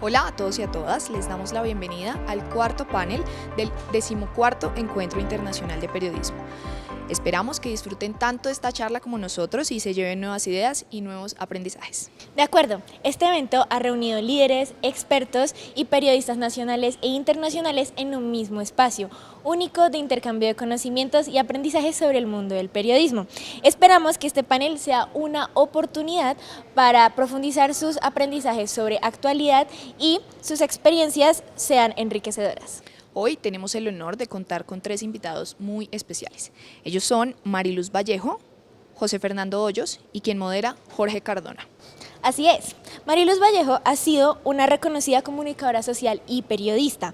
Hola a todos y a todas, les damos la bienvenida al cuarto panel del 14º Encuentro Internacional de Periodismo. Esperamos que disfruten tanto esta charla como nosotros y se lleven nuevas ideas y nuevos aprendizajes. De acuerdo, este evento ha reunido líderes, expertos y periodistas nacionales e internacionales en un mismo espacio, único de intercambio de conocimientos y aprendizajes sobre el mundo del periodismo. Esperamos que este panel sea una oportunidad para profundizar sus aprendizajes sobre actualidad y sus experiencias sean enriquecedoras. Hoy tenemos el honor de contar con 3 invitados muy especiales. Ellos son Mariluz Vallejo, José Fernando Hoyos y quien modera, Jorge Cardona. Así es, Mariluz Vallejo ha sido una reconocida comunicadora social y periodista.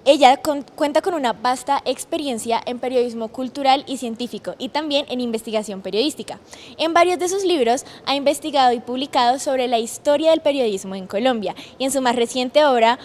Ella cuenta con una vasta experiencia en periodismo cultural y científico y también en investigación periodística. En varios de sus libros ha investigado y publicado sobre la historia del periodismo en Colombia y en su más reciente obra,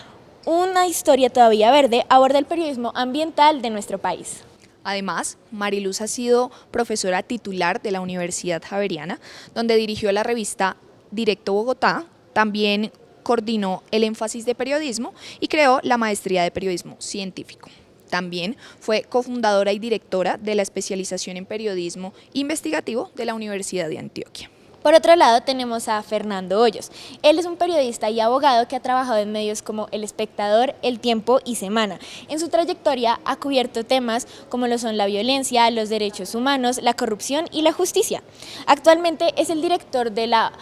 Una historia todavía verde, aborda el periodismo ambiental de nuestro país. Además, Mariluz ha sido profesora titular de la Universidad Javeriana, donde dirigió la revista Directo Bogotá, también coordinó el énfasis de periodismo y creó la maestría de periodismo científico. También fue cofundadora y directora de la especialización en periodismo investigativo de la Universidad de Antioquia. Por otro lado, tenemos a Fernando Hoyos. Él es un periodista y abogado que ha trabajado en medios como El Espectador, El Tiempo y Semana. En su trayectoria ha cubierto temas como lo son la violencia, los derechos humanos, la corrupción y la justicia. Actualmente es el director de la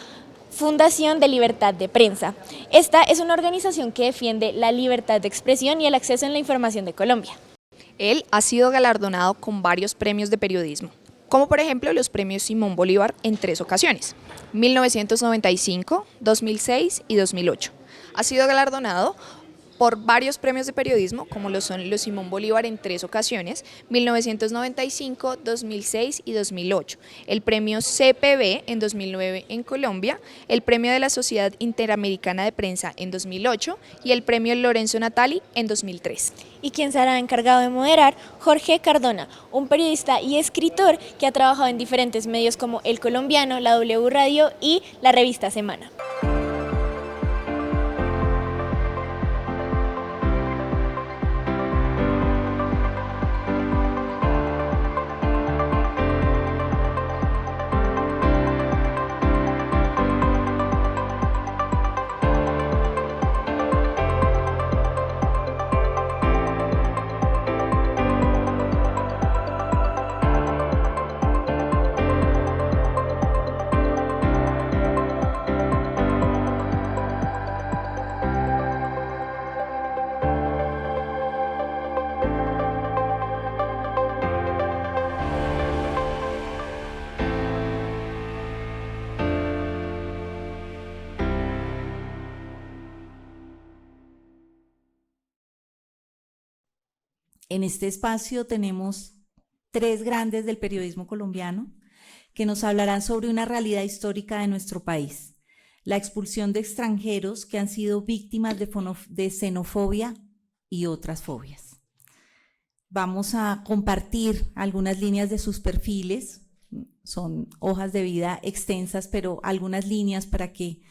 Fundación de Libertad de Prensa. Esta es una organización que defiende la libertad de expresión y el acceso a la información de Colombia. Él ha sido galardonado con varios premios de periodismo, como por ejemplo los premios Simón Bolívar en 3 ocasiones, 1995, 2006 y 2008. Ha sido galardonado por varios premios de periodismo, como lo son los Simón Bolívar en 3 ocasiones, 1995, 2006 y 2008, el premio CPB en 2009 en Colombia, el premio de la Sociedad Interamericana de Prensa en 2008 y el premio Lorenzo Natali en 2003. Y quien será encargado de moderar, Jorge Cardona, un periodista y escritor que ha trabajado en diferentes medios como El Colombiano, la W Radio y la revista Semana. En este espacio tenemos 3 grandes del periodismo colombiano que nos hablarán sobre una realidad histórica de nuestro país, la expulsión de extranjeros que han sido víctimas de xenofobia y otras fobias. Vamos a compartir algunas líneas de sus perfiles, son hojas de vida extensas, pero algunas líneas para que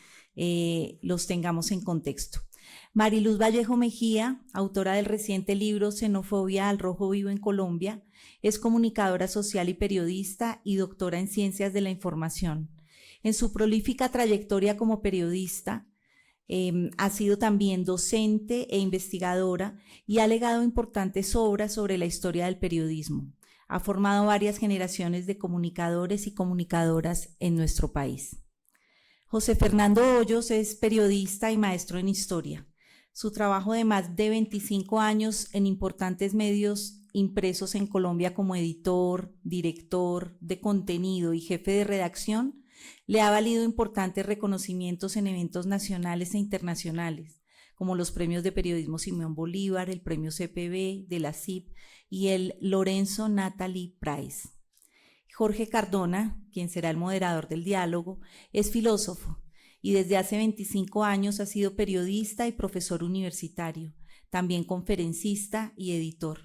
los tengamos en contexto. Mariluz Vallejo Mejía, autora del reciente libro Xenofobia al rojo vivo en Colombia, es comunicadora social y periodista y doctora en Ciencias de la Información. En su prolífica trayectoria como periodista, ha sido también docente e investigadora y ha legado importantes obras sobre la historia del periodismo. Ha formado varias generaciones de comunicadores y comunicadoras en nuestro país. José Fernando Hoyos es periodista y maestro en historia. Su trabajo de más de 25 años en importantes medios impresos en Colombia como editor, director de contenido y jefe de redacción le ha valido importantes reconocimientos en eventos nacionales e internacionales, como los premios de periodismo Simón Bolívar, el premio CPB de la CIP y el Lorenzo Natali Prize. Jorge Cardona, quien será el moderador del diálogo, es filósofo y desde hace 25 años ha sido periodista y profesor universitario, también conferencista y editor.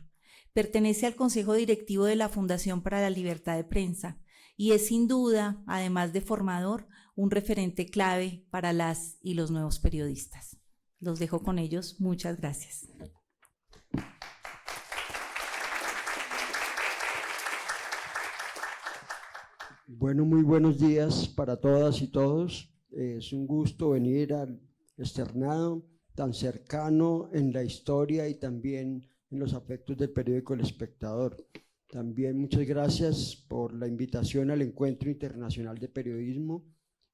Pertenece al Consejo Directivo de la Fundación para la Libertad de Prensa y es sin duda, además de formador, un referente clave para las y los nuevos periodistas. Los dejo con ellos. Muchas gracias. Bueno, muy buenos días para todas y todos. Es un gusto venir al externado tan cercano en la historia y también en los afectos del periódico El Espectador. También muchas gracias por la invitación al Encuentro Internacional de Periodismo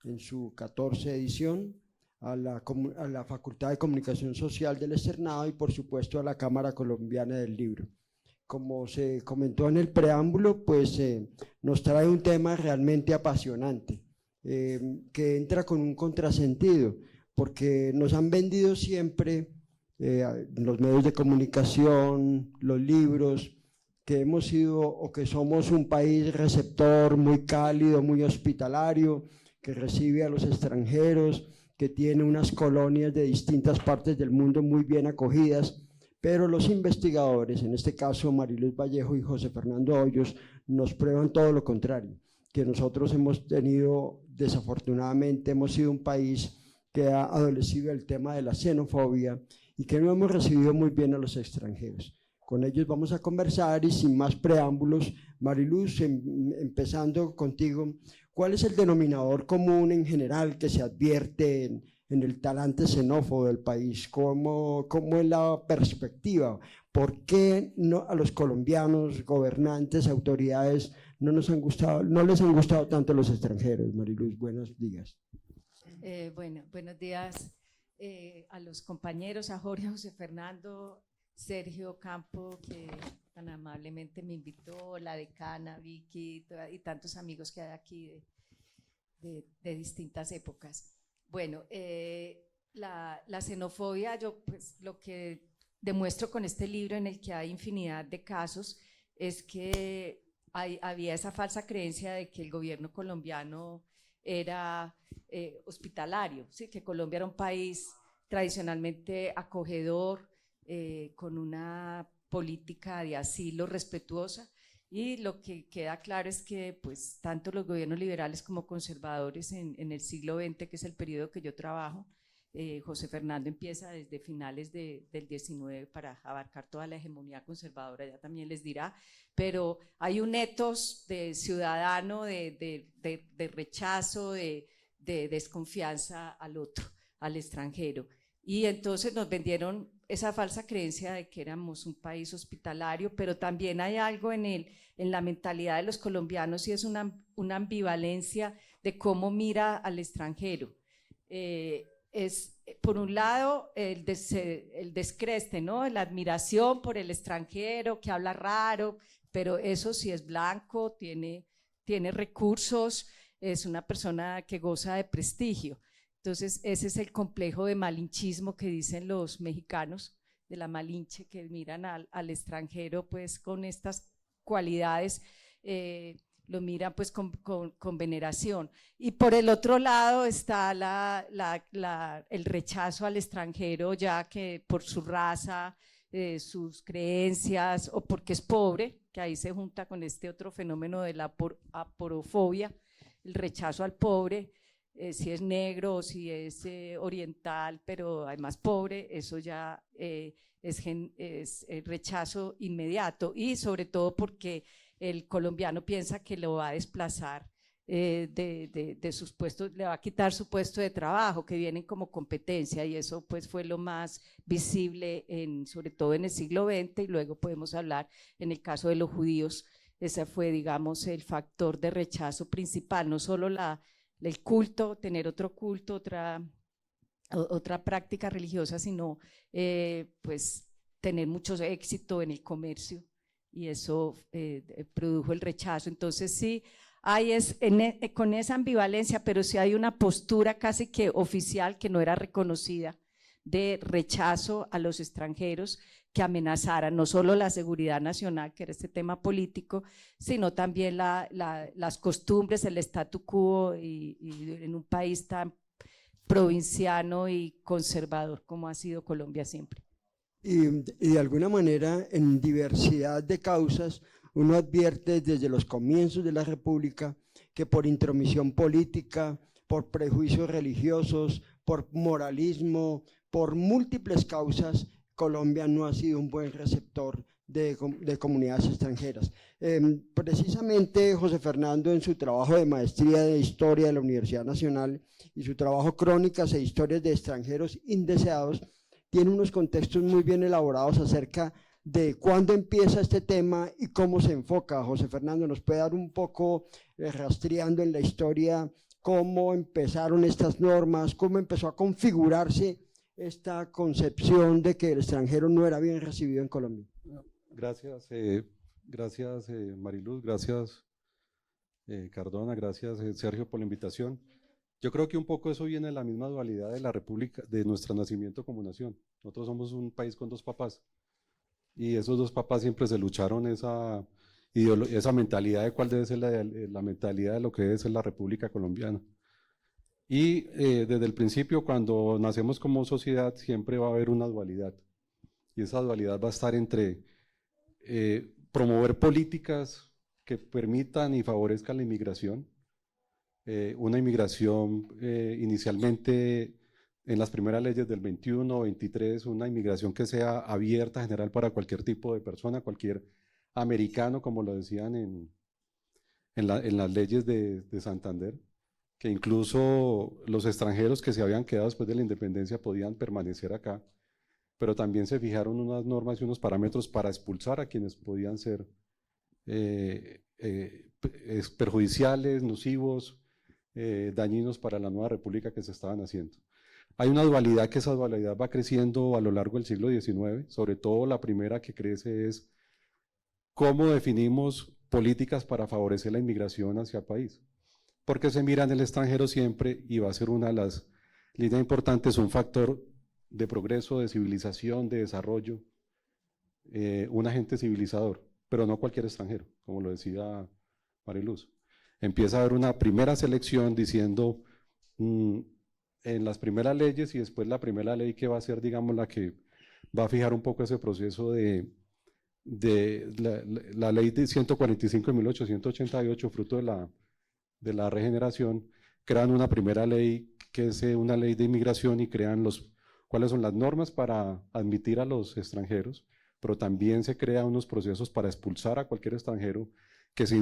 en su 14ª edición, a la Facultad de Comunicación Social del Externado y por supuesto a la Cámara Colombiana del Libro. Como se comentó en el preámbulo, pues nos trae un tema realmente apasionante, que entra con un contrasentido, porque nos han vendido siempre los medios de comunicación, los libros, que hemos sido o que somos un país receptor muy cálido, muy hospitalario, que recibe a los extranjeros, que tiene unas colonias de distintas partes del mundo muy bien acogidas, pero los investigadores, en este caso Mariluz Vallejo y José Fernando Hoyos, nos prueban todo lo contrario, que nosotros hemos tenido, desafortunadamente, hemos sido un país que ha adolecido el tema de la xenofobia y que no hemos recibido muy bien a los extranjeros. Con ellos vamos a conversar y sin más preámbulos, Mariluz, empezando contigo, ¿cuál es el denominador común en general que se advierte en el talante xenófobo del país? ¿Cómo es la perspectiva? ¿Por qué a los colombianos, gobernantes, autoridades, no les han gustado tanto los extranjeros? Mariluz, buenos días. Buenos días a los compañeros, a Jorge, José Fernando, Sergio Campo, que tan amablemente me invitó, la decana, Vicky y tantos amigos que hay aquí de distintas épocas. Bueno, la xenofobia, yo pues lo que demuestro con este libro en el que hay infinidad de casos es que había esa falsa creencia de que el gobierno colombiano era hospitalario, ¿sí? Que Colombia era un país tradicionalmente acogedor, con una política de asilo respetuosa, y lo que queda claro es que pues tanto los gobiernos liberales como conservadores en el siglo XX, que es el periodo que yo trabajo, José Fernando empieza desde finales del XIX para abarcar toda la hegemonía conservadora, ya también les dirá, pero hay un ethos de ciudadano, de rechazo, de desconfianza al otro, al extranjero. Y entonces nos vendieron esa falsa creencia de que éramos un país hospitalario, pero también hay algo en la mentalidad de los colombianos y es una ambivalencia de cómo mira al extranjero. Es, por un lado, el descreste, ¿no? La admiración por el extranjero que habla raro, pero eso sí es blanco, tiene recursos, es una persona que goza de prestigio. Entonces, ese es el complejo de malinchismo que dicen los mexicanos, de la Malinche, que miran al extranjero pues con estas cualidades, lo miran pues con veneración. Y por el otro lado está el rechazo al extranjero, ya que por su raza, sus creencias o porque es pobre, que ahí se junta con este otro fenómeno de la aporofobia, el rechazo al pobre. Si es negro o si es oriental, pero además pobre, eso ya es rechazo inmediato, y sobre todo porque el colombiano piensa que lo va a desplazar de sus puestos, le va a quitar su puesto de trabajo, que vienen como competencia, y eso pues fue lo más visible sobre todo en el siglo XX, y luego podemos hablar en el caso de los judíos. Ese fue, digamos, el factor de rechazo principal, no solo el culto, tener otro culto, otra práctica religiosa, sino pues tener mucho éxito en el comercio, y eso produjo el rechazo. Entonces sí, con esa ambivalencia, pero sí hay una postura casi que oficial que no era reconocida de rechazo a los extranjeros que amenazaran no solo la seguridad nacional, que era este tema político, sino también las costumbres, el statu quo, y en un país tan provinciano y conservador como ha sido Colombia siempre. Y de alguna manera, en diversidad de causas, uno advierte desde los comienzos de la República que por intromisión política, por prejuicios religiosos, por moralismo, por múltiples causas, Colombia no ha sido un buen receptor de comunidades extranjeras. Precisamente José Fernando, en su trabajo de maestría de Historia de la Universidad Nacional y su trabajo Crónicas e Historias de Extranjeros Indeseados, tiene unos contextos muy bien elaborados acerca de cuándo empieza este tema y cómo se enfoca. José Fernando, ¿nos puede dar un poco, rastreando en la historia, cómo empezaron estas normas, cómo empezó a configurarse esta concepción de que el extranjero no era bien recibido en Colombia? Gracias, gracias Mariluz, gracias Cardona, gracias Sergio por la invitación. Yo creo que un poco eso viene de la misma dualidad de la República, de nuestro nacimiento como nación. Nosotros somos un país con dos papás y esos dos papás siempre se lucharon esa mentalidad de cuál debe ser la mentalidad de lo que debe ser la República Colombiana. Y desde el principio, cuando nacemos como sociedad, siempre va a haber una dualidad y esa dualidad va a estar entre promover políticas que permitan y favorezcan la inmigración, una inmigración inicialmente en las primeras leyes del 21 o 23, una inmigración que sea abierta, general para cualquier tipo de persona, cualquier americano, como lo decían en las leyes de Santander, que incluso los extranjeros que se habían quedado después de la independencia podían permanecer acá, pero también se fijaron unas normas y unos parámetros para expulsar a quienes podían ser perjudiciales, nocivos, dañinos para la nueva república que se estaban haciendo. Hay una dualidad que esa dualidad va creciendo a lo largo del siglo XIX, sobre todo la primera que crece es cómo definimos políticas para favorecer la inmigración hacia el país, porque se mira en el extranjero siempre y va a ser una de las líneas importantes, un factor de progreso, de civilización, de desarrollo, un agente civilizador, pero no cualquier extranjero, como lo decía Mariluz. Empieza a haber una primera selección diciendo en las primeras leyes y después la primera ley que va a ser, digamos, la que va a fijar un poco ese proceso de la ley de 145 de 1888, fruto de la regeneración, crean una primera ley que es una ley de inmigración y crean cuáles son las normas para admitir a los extranjeros, pero también se crean unos procesos para expulsar a cualquier extranjero que se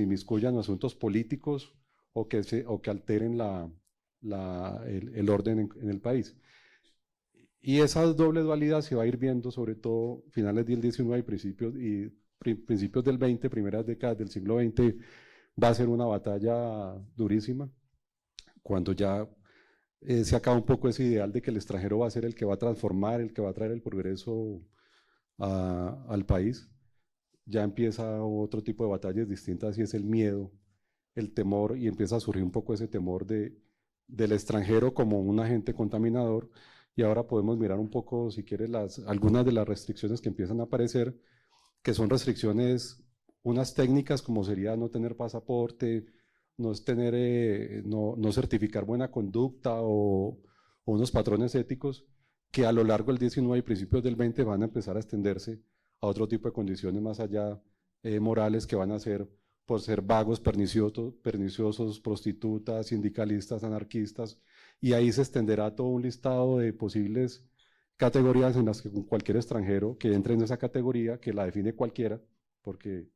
inmiscuya en asuntos políticos o que alteren el orden en el país. Y esa doble dualidad se va a ir viendo sobre todo finales del XIX y principios del XX, primeras décadas del siglo XX, va a ser una batalla durísima, cuando ya se acaba un poco ese ideal de que el extranjero va a ser el que va a transformar, el que va a traer el progreso al país. Ya empieza otro tipo de batallas distintas y es el miedo, el temor, y empieza a surgir un poco ese temor del extranjero como un agente contaminador. Y ahora podemos mirar un poco, si quieres, algunas de las restricciones que empiezan a aparecer, que son restricciones, unas técnicas como sería no tener pasaporte, no certificar buena conducta o unos patrones éticos que a lo largo del 19 y principios del 20 van a empezar a extenderse a otro tipo de condiciones más allá morales, que van a ser por ser vagos, perniciosos, prostitutas, sindicalistas, anarquistas, y ahí se extenderá todo un listado de posibles categorías en las que cualquier extranjero que entre en esa categoría, que la define cualquiera, porque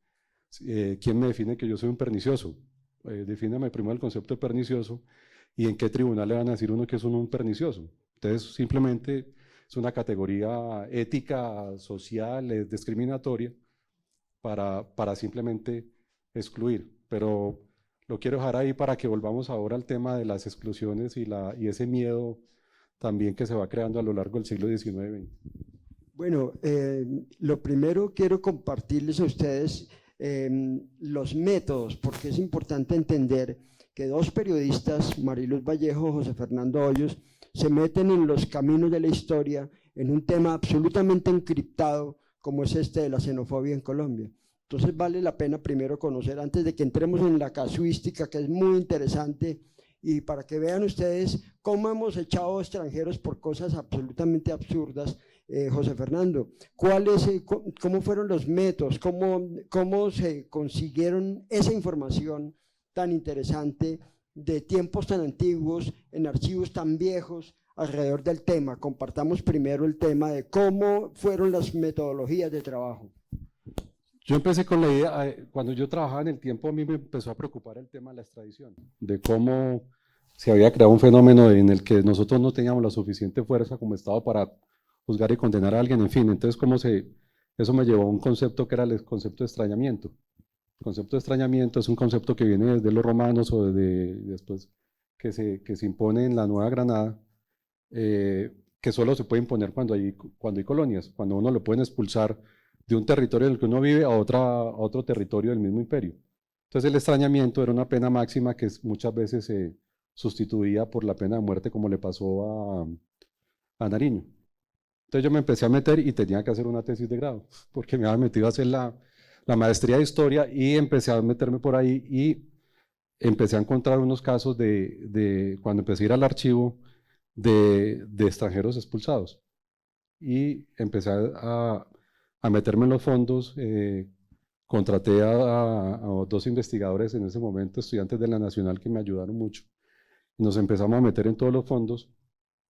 ¿quién me define que yo soy un pernicioso? Defíname primero el concepto de pernicioso y en qué tribunal le van a decir uno que es un pernicioso. Entonces simplemente es una categoría ética, social, discriminatoria para simplemente excluir, pero lo quiero dejar ahí para que volvamos ahora al tema de las exclusiones y ese miedo también que se va creando a lo largo del siglo XIX. Bueno, lo primero quiero compartirles a ustedes los métodos, porque es importante entender que dos periodistas, Mariluz Vallejo, José Fernando Hoyos, se meten en los caminos de la historia en un tema absolutamente encriptado como es este de la xenofobia en Colombia. Entonces vale la pena primero conocer, antes de que entremos en la casuística, que es muy interesante, y para que vean ustedes cómo hemos echado extranjeros por cosas absolutamente absurdas. José Fernando, ¿cómo fueron los métodos? ¿Cómo se consiguieron esa información tan interesante de tiempos tan antiguos, en archivos tan viejos, alrededor del tema. Compartamos primero el tema de cómo fueron las metodologías de trabajo. Yo empecé con la idea, cuando yo trabajaba en el tiempo, a mí me empezó a preocupar el tema de la extradición, de cómo se había creado un fenómeno en el que nosotros no teníamos la suficiente fuerza como Estado para juzgar y condenar a alguien, en fin. Entonces, eso me llevó a un concepto que era el concepto de extrañamiento. El concepto de extrañamiento es un concepto que viene desde los romanos o después que se impone en la Nueva Granada, que solo se puede imponer cuando hay colonias, cuando uno lo pueden expulsar de un territorio en el que uno vive a otro territorio del mismo imperio. Entonces el extrañamiento era una pena máxima que muchas veces se sustituía por la pena de muerte, como le pasó a Nariño. Entonces yo me empecé a meter y tenía que hacer una tesis de grado, porque me había metido a hacer la maestría de historia y empecé a meterme por ahí y empecé a encontrar unos casos cuando empecé a ir al archivo de extranjeros expulsados. Y empecé a meterme en los fondos, contraté a 2 investigadores en ese momento, estudiantes de la Nacional, que me ayudaron mucho. Nos empezamos a meter en todos los fondos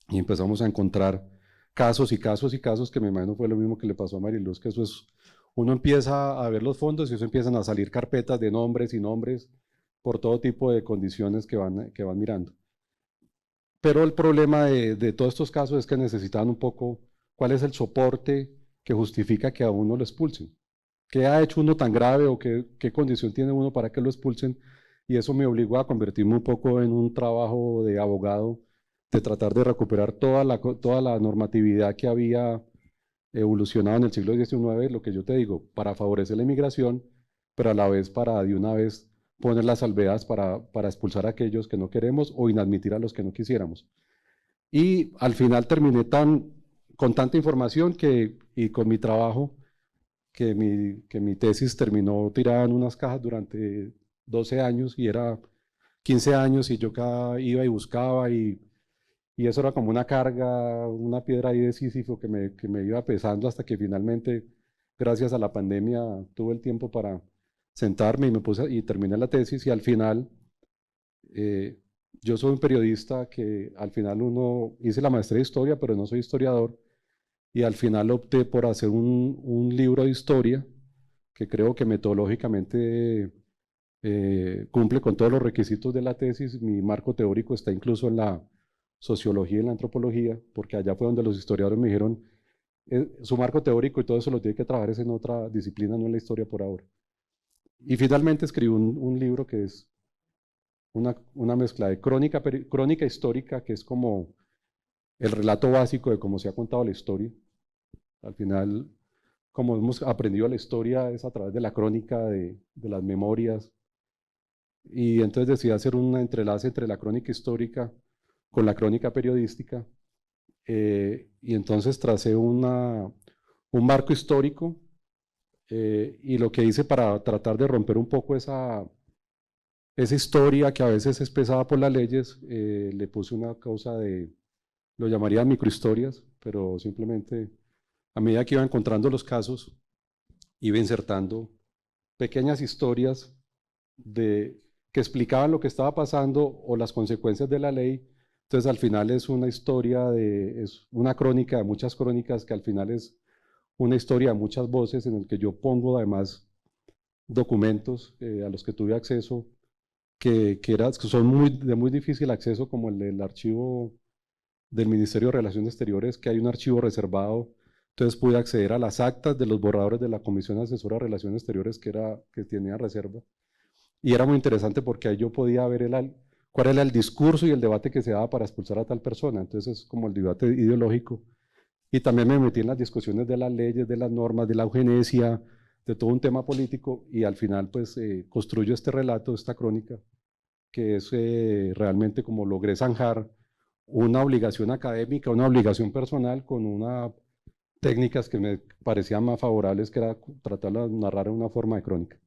y empezamos a encontrar casos y casos y casos, que me imagino fue lo mismo que le pasó a Mariluz, que eso es, uno empieza a ver los fondos y eso empiezan a salir carpetas de nombres y nombres por todo tipo de condiciones que van mirando. Pero el problema de todos estos casos es que necesitaban un poco cuál es el soporte que justifica que a uno lo expulsen. ¿Qué ha hecho uno tan grave o qué condición tiene uno para que lo expulsen? Y eso me obligó a convertirme un poco en un trabajo de abogado, de tratar de recuperar toda la normatividad que había evolucionado en el siglo XIX, lo que yo te digo, para favorecer la inmigración, pero a la vez para de una vez poner las salvedades para expulsar a aquellos que no queremos o inadmitir a los que no quisiéramos. Y al final terminé con tanta información y con mi trabajo, que mi tesis terminó tirada en unas cajas durante 12 años y era 15 años y yo iba y buscaba y eso era como una carga, una piedra ahí de Sísifo que me iba pesando hasta que finalmente, gracias a la pandemia, tuve el tiempo para sentarme y me puse y terminé la tesis. Y al final, yo soy un periodista que al final hice la maestría de historia, pero no soy historiador, y al final opté por hacer un libro de historia que creo que metodológicamente cumple con todos los requisitos de la tesis. Mi marco teórico está incluso en la sociología y en la antropología, porque allá fue donde los historiadores me dijeron, su marco teórico y todo eso lo tiene que trabajar en otra disciplina, no en la historia por ahora. Y finalmente escribí un libro que es una mezcla de crónica histórica, que es como el relato básico de cómo se ha contado la historia. Al final, como hemos aprendido la historia, es a través de la crónica, de las memorias. Y entonces decidí hacer un entrelace entre la crónica histórica con la crónica periodística. Y entonces tracé un marco histórico. Y lo que hice para tratar de romper un poco esa historia que a veces es pesada por las leyes, le puse una causa lo llamaría microhistorias, pero simplemente a medida que iba encontrando los casos, iba insertando pequeñas historias que explicaban lo que estaba pasando o las consecuencias de la ley. Entonces al final es una historia, es una crónica de muchas crónicas, que al final es una historia de muchas voces, en el que yo pongo además documentos a los que tuve acceso, que son de muy difícil acceso, como el del archivo del Ministerio de Relaciones Exteriores, que hay un archivo reservado. Entonces pude acceder a las actas de los borradores de la Comisión Asesora de Relaciones Exteriores que tenía reserva. Y era muy interesante porque ahí yo podía ver cuál era el discurso y el debate que se daba para expulsar a tal persona. Entonces es como el debate ideológico. Y también me metí en las discusiones de las leyes, de las normas, de la eugenesia, de todo un tema político, y al final pues construyo este relato, esta crónica, que es realmente como logré zanjar una obligación académica, una obligación personal, con unas técnicas que me parecían más favorables, que era tratar de narrar en una forma de crónica.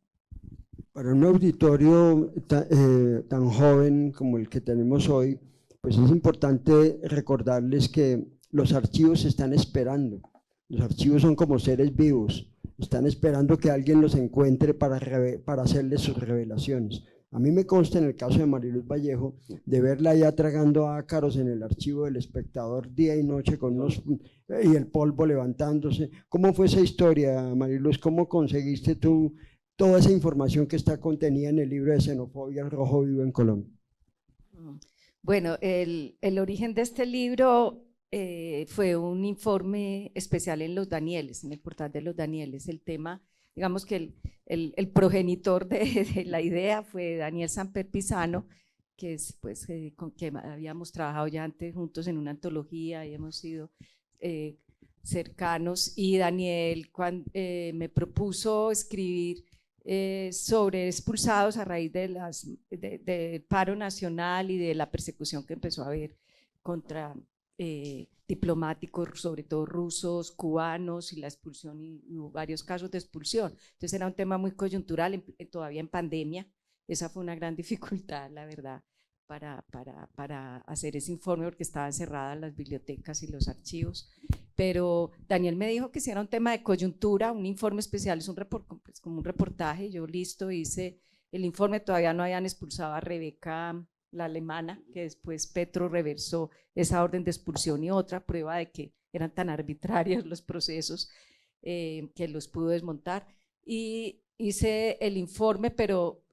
Para un auditorio tan joven como el que tenemos hoy, pues es importante recordarles que los archivos están esperando. Los archivos son como seres vivos, están esperando que alguien los encuentre para hacerles sus revelaciones. A mí me consta en el caso de Mariluz Vallejo de verla ya tragando ácaros en el archivo del Espectador día y noche con y el polvo levantándose. ¿Cómo fue esa historia, Mariluz? ¿Cómo conseguiste tú toda esa información que está contenida en el libro de Xenofobia, el Rojo Vivo en Colombia? Bueno, el origen de este libro fue un informe especial en Los Danieles, en el portal de Los Danieles. El tema, digamos que el progenitor de la idea fue Daniel Samper Pisano, que es pues con quien habíamos trabajado ya antes juntos en una antología y hemos sido cercanos. Y Daniel me propuso escribir sobre expulsados a raíz del paro nacional y de la persecución que empezó a haber contra diplomáticos, sobre todo rusos, cubanos, y la expulsión, y hubo varios casos de expulsión. Entonces era un tema muy coyuntural, todavía en pandemia. Esa fue una gran dificultad, la verdad, para hacer ese informe, porque estaban cerradas las bibliotecas y los archivos. Pero Daniel me dijo que si era un tema de coyuntura, un informe especial, es pues, como un reportaje. Yo listo, hice el informe. Todavía no habían expulsado a Rebeca, la alemana, que después Petro reversó esa orden de expulsión, y otra prueba de que eran tan arbitrarios los procesos que los pudo desmontar. Y hice el informe, pero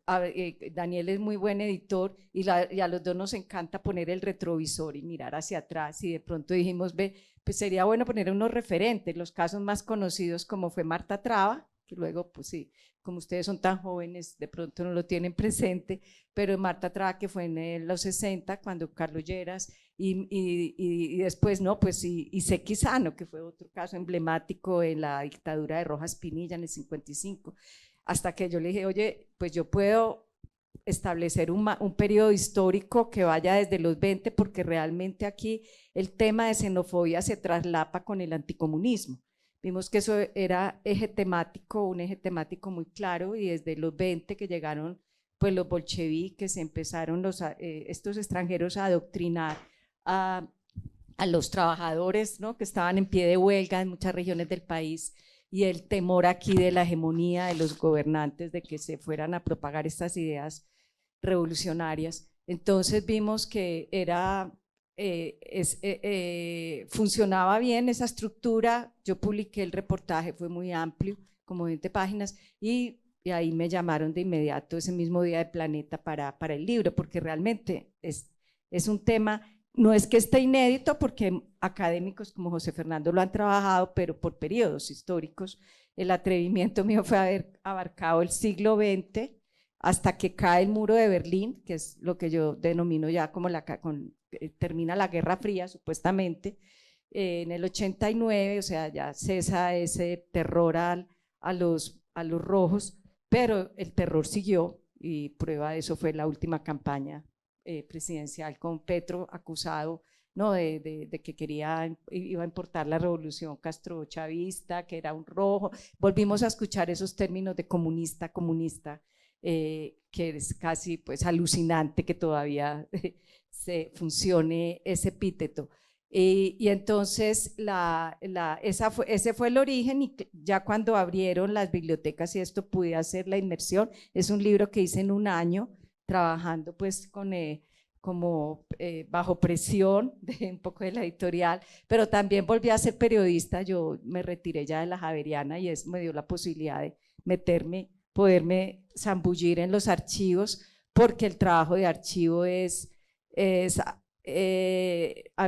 Daniel es muy buen editor y a los dos nos encanta poner el retrovisor y mirar hacia atrás, y de pronto dijimos, pues sería bueno poner unos referentes, los casos más conocidos como fue Marta Traba, que luego pues sí, como ustedes son tan jóvenes de pronto no lo tienen presente, pero Marta Traba, que fue en los 60 cuando Carlos Lleras, y después no, pues y Sequizano, que fue otro caso emblemático en la dictadura de Rojas Pinilla en el 55, hasta que yo le dije, oye, pues yo puedo establecer un periodo histórico que vaya desde los 20, porque realmente aquí el tema de xenofobia se traslapa con el anticomunismo. Vimos que eso era un eje temático muy claro, y desde los 20 que llegaron pues los bolcheviques, empezaron estos extranjeros a adoctrinar a los trabajadores, ¿no?, que estaban en pie de huelga en muchas regiones del país, y el temor aquí de la hegemonía de los gobernantes de que se fueran a propagar estas ideas revolucionarias. Entonces vimos que funcionaba bien esa estructura. Yo publiqué el reportaje, fue muy amplio, como 20 páginas, y ahí me llamaron de inmediato ese mismo día de Planeta para el libro, porque realmente es un tema. No es que esté inédito, porque académicos como José Fernando lo han trabajado, pero por periodos históricos. El atrevimiento mío fue haber abarcado el siglo XX hasta que cae el muro de Berlín, que es lo que yo denomino ya como termina la Guerra Fría, supuestamente, en el 89, o sea, ya cesa ese terror a los rojos, pero el terror siguió, y prueba de eso fue la última campaña presidencial con Petro acusado, ¿no?, de que iba a importar la revolución castrochavista, que era un rojo. Volvimos a escuchar esos términos de comunista, que es casi pues alucinante que todavía se funcione ese epíteto. Y entonces ese fue el origen, y ya cuando abrieron las bibliotecas y esto, pude hacer la inmersión. Es un libro que hice en un año, trabajando pues como bajo presión de un poco de la editorial, pero también volví a ser periodista. Yo me retiré ya de la Javeriana y eso me dio la posibilidad de poderme zambullir en los archivos, porque el trabajo de archivo es a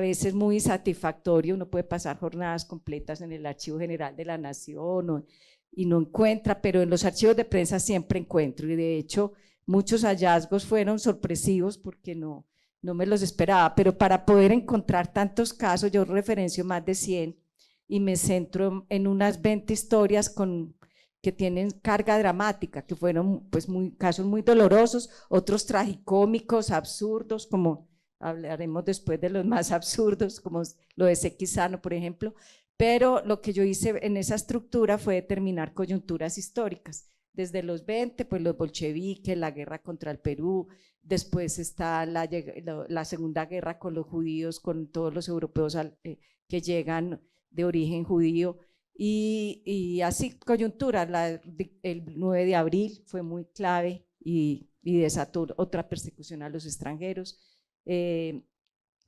veces muy satisfactorio. Uno puede pasar jornadas completas en el Archivo General de la Nación y no encuentra, pero en los archivos de prensa siempre encuentro, y de hecho muchos hallazgos fueron sorpresivos porque no me los esperaba, pero para poder encontrar tantos casos, yo referencio más de 100 y me centro en unas 20 historias que tienen carga dramática, que fueron pues casos muy dolorosos, otros tragicómicos, absurdos, como hablaremos después de los más absurdos, como lo de Sequizano, por ejemplo. Pero lo que yo hice en esa estructura fue determinar coyunturas históricas. Desde los 20, pues los bolcheviques, la guerra contra el Perú, después está la Segunda Guerra con los judíos, con todos los europeos que llegan de origen judío, y así coyuntura. El 9 de abril fue muy clave, y y desató otra persecución a los extranjeros.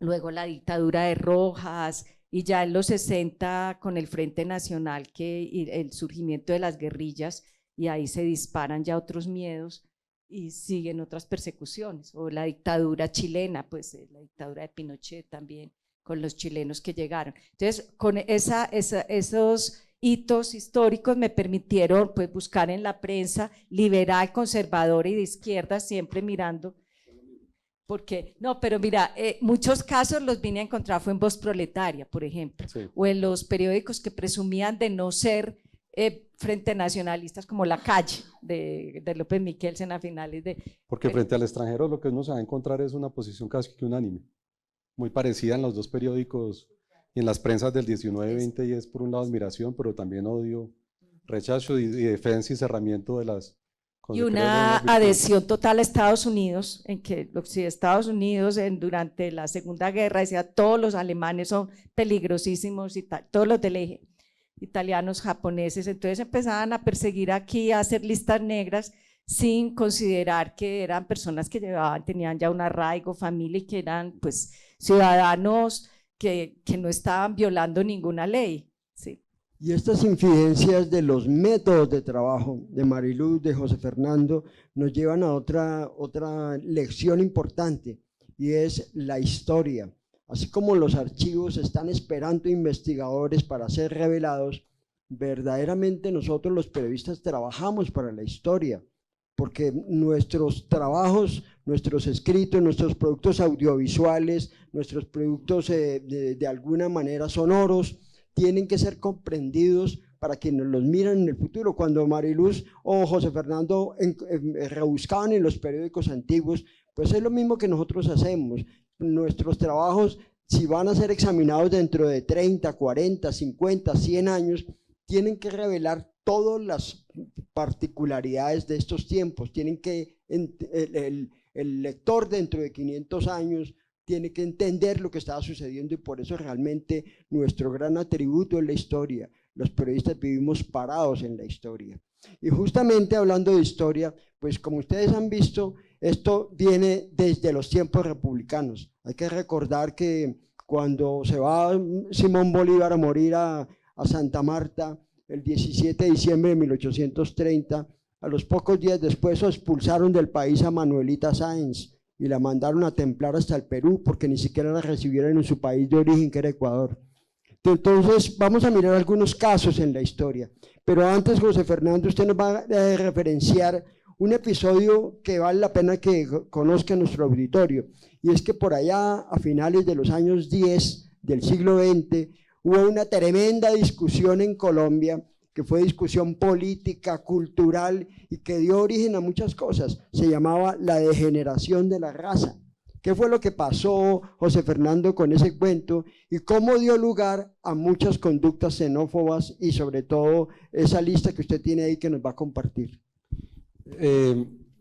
Luego la dictadura de Rojas, y ya en los 60 con el Frente Nacional, y el surgimiento de las guerrillas, y ahí se disparan ya otros miedos y siguen otras persecuciones, o la dictadura chilena, pues la dictadura de Pinochet también, con los chilenos que llegaron. Entonces, con esos hitos históricos me permitieron pues buscar en la prensa liberal, conservadora y de izquierda, siempre mirando, porque, no, pero mira, muchos casos los vine a encontrar fue en Voz Proletaria, por ejemplo, Sí. o en los periódicos que presumían de no ser frente nacionalistas, como La Calle, de López Michelsen a finales de… Porque frente al extranjero lo que uno se va a encontrar es una posición casi que unánime, muy parecida en los dos periódicos y en las prensas del 19-20, y es por un lado admiración, pero también odio, rechazo y defensa y cerramiento de las… Y una adhesión total a Estados Unidos, en que Estados Unidos durante la Segunda Guerra decía todos los alemanes son peligrosísimos, y todos los del eje, italianos, japoneses, entonces empezaban a perseguir aquí, a hacer listas negras, sin considerar que eran personas que tenían ya un arraigo, familia, y que eran pues ciudadanos que no estaban violando ninguna ley. Sí. Y estas infidencias de los métodos de trabajo de Mariluz, de José Fernando, nos llevan a otra lección importante, y es la historia. Así como los archivos están esperando investigadores para ser revelados, verdaderamente nosotros los periodistas trabajamos para la historia, porque nuestros trabajos, nuestros escritos, nuestros productos audiovisuales, nuestros productos de alguna manera sonoros, tienen que ser comprendidos para quienes los miran en el futuro. Cuando Mariluz o José Fernando rebuscaban en los periódicos antiguos, pues es lo mismo que nosotros hacemos. Nuestros trabajos, si van a ser examinados dentro de 30, 40, 50, 100 años, tienen que revelar todas las particularidades de estos tiempos. Tienen que, el lector dentro de 500 años tiene que entender lo que estaba sucediendo, y por eso realmente nuestro gran atributo es la historia. Los periodistas vivimos parados en la historia. Y justamente hablando de historia, pues como ustedes han visto, esto viene desde los tiempos republicanos. Hay que recordar que cuando se va Simón Bolívar a morir a Santa Marta, el 17 de diciembre de 1830, a los pocos días después expulsaron del país a Manuelita Sáenz y la mandaron a templar hasta el Perú, porque ni siquiera la recibieron en su país de origen, que era Ecuador. Entonces vamos a mirar algunos casos en la historia, pero antes, José Fernando, usted nos va a referenciar un episodio que vale la pena que conozca nuestro auditorio, y es que por allá a finales de los años 10 del siglo XX hubo una tremenda discusión en Colombia, que fue discusión política, cultural, y que dio origen a muchas cosas. Se llamaba la degeneración de la raza. ¿Qué fue lo que pasó, José Fernando, con ese cuento, y cómo dio lugar a muchas conductas xenófobas, y sobre todo esa lista que usted tiene ahí que nos va a compartir?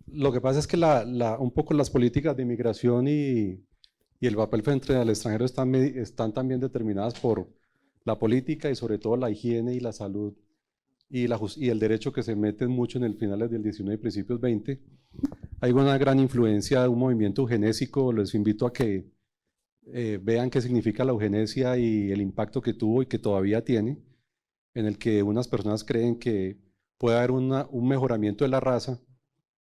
Lo que pasa es que un poco las políticas de inmigración y el papel frente al extranjero están también determinadas por la política, y sobre todo la higiene y la salud y el derecho, que se meten mucho en el finales del 19 y principios 20. Hay una gran influencia de un movimiento eugenésico. Les invito a que vean qué significa la eugenesia y el impacto que tuvo y que todavía tiene, en el que unas personas creen que puede haber un mejoramiento de la raza,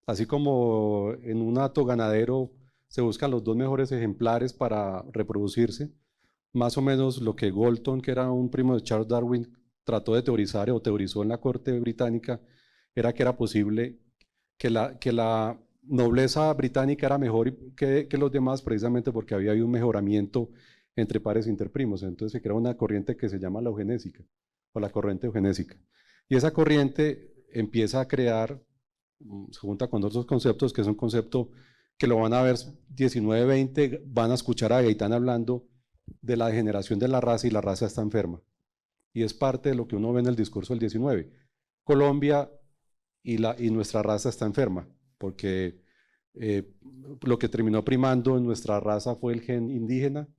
así como en un hato ganadero se buscan los dos mejores ejemplares para reproducirse. Más o menos lo que Galton, que era un primo de Charles Darwin, trató de teorizar o teorizó en la corte británica, era que era posible que la nobleza británica era mejor que los demás, precisamente porque había habido un mejoramiento entre pares interprimos. Entonces se crea una corriente que se llama la eugenésica, o la corriente eugenésica. Y esa corriente empieza a crear, se junta con otros conceptos, que es un concepto que lo van a ver 19-20, van a escuchar a Gaitán hablando de la degeneración de la raza, y la raza está enferma. Y es parte de lo que uno ve en el discurso del 19. Colombia y nuestra raza está enferma, porque lo que terminó primando en nuestra raza fue el gen indígena,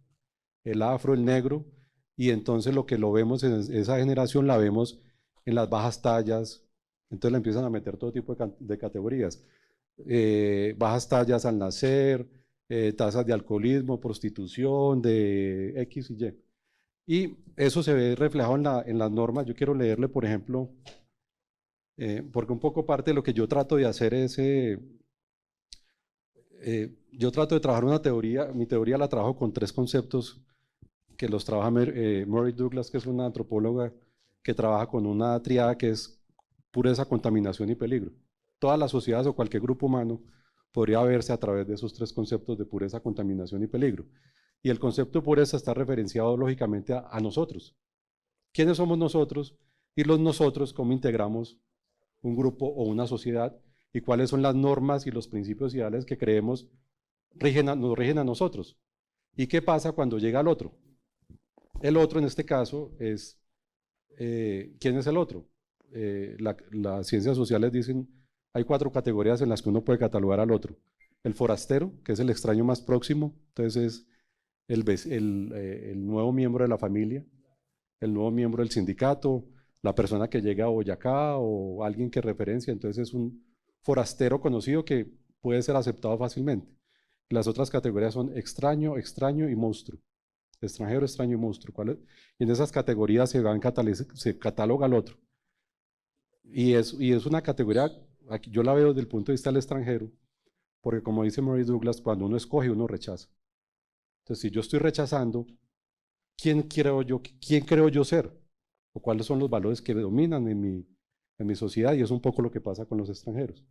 el afro, el negro, y entonces lo que lo vemos en esa generación la vemos en las bajas tallas. Entonces le empiezan a meter todo tipo de categorías. bajas tallas al nacer, tasas de alcoholismo, prostitución, de X y Y. Y eso se ve reflejado en las normas. Yo quiero leerle, por ejemplo, porque un poco parte de lo que yo trato de hacer es, yo trato de trabajar una teoría, mi teoría la trabajo con 3 conceptos que los trabaja Murray Douglas, que es una antropóloga que trabaja con una tríada que es pureza, contaminación y peligro. Todas las sociedades o cualquier grupo humano podría verse a través de esos 3 conceptos de pureza, contaminación y peligro. Y el concepto de pureza está referenciado lógicamente a nosotros. ¿Quiénes somos nosotros? Y los nosotros, ¿cómo integramos un grupo o una sociedad? Y cuáles son las normas y los principios ideales que creemos nos rigen a nosotros. ¿Y qué pasa cuando llega el otro? El otro en este caso es, ¿quién es el otro? Las ciencias sociales dicen, hay 4 categorías en las que uno puede catalogar al otro. El forastero, que es el extraño más próximo, entonces es el nuevo miembro de la familia, el nuevo miembro del sindicato, la persona que llega a Boyacá o alguien que referencia, entonces es un forastero conocido que puede ser aceptado fácilmente. Las otras categorías son extraño, extraño y monstruo. Extranjero, extraño y monstruo. Y en esas categorías se cataloga al otro. Y es una categoría, aquí yo la veo desde el punto de vista del extranjero, porque como dice Murray Douglas, cuando uno escoge, uno rechaza. Entonces, si yo estoy rechazando, ¿quién creo yo ser? ¿O cuáles son los valores que dominan en mi sociedad? Y es un poco lo que pasa con los extranjeros.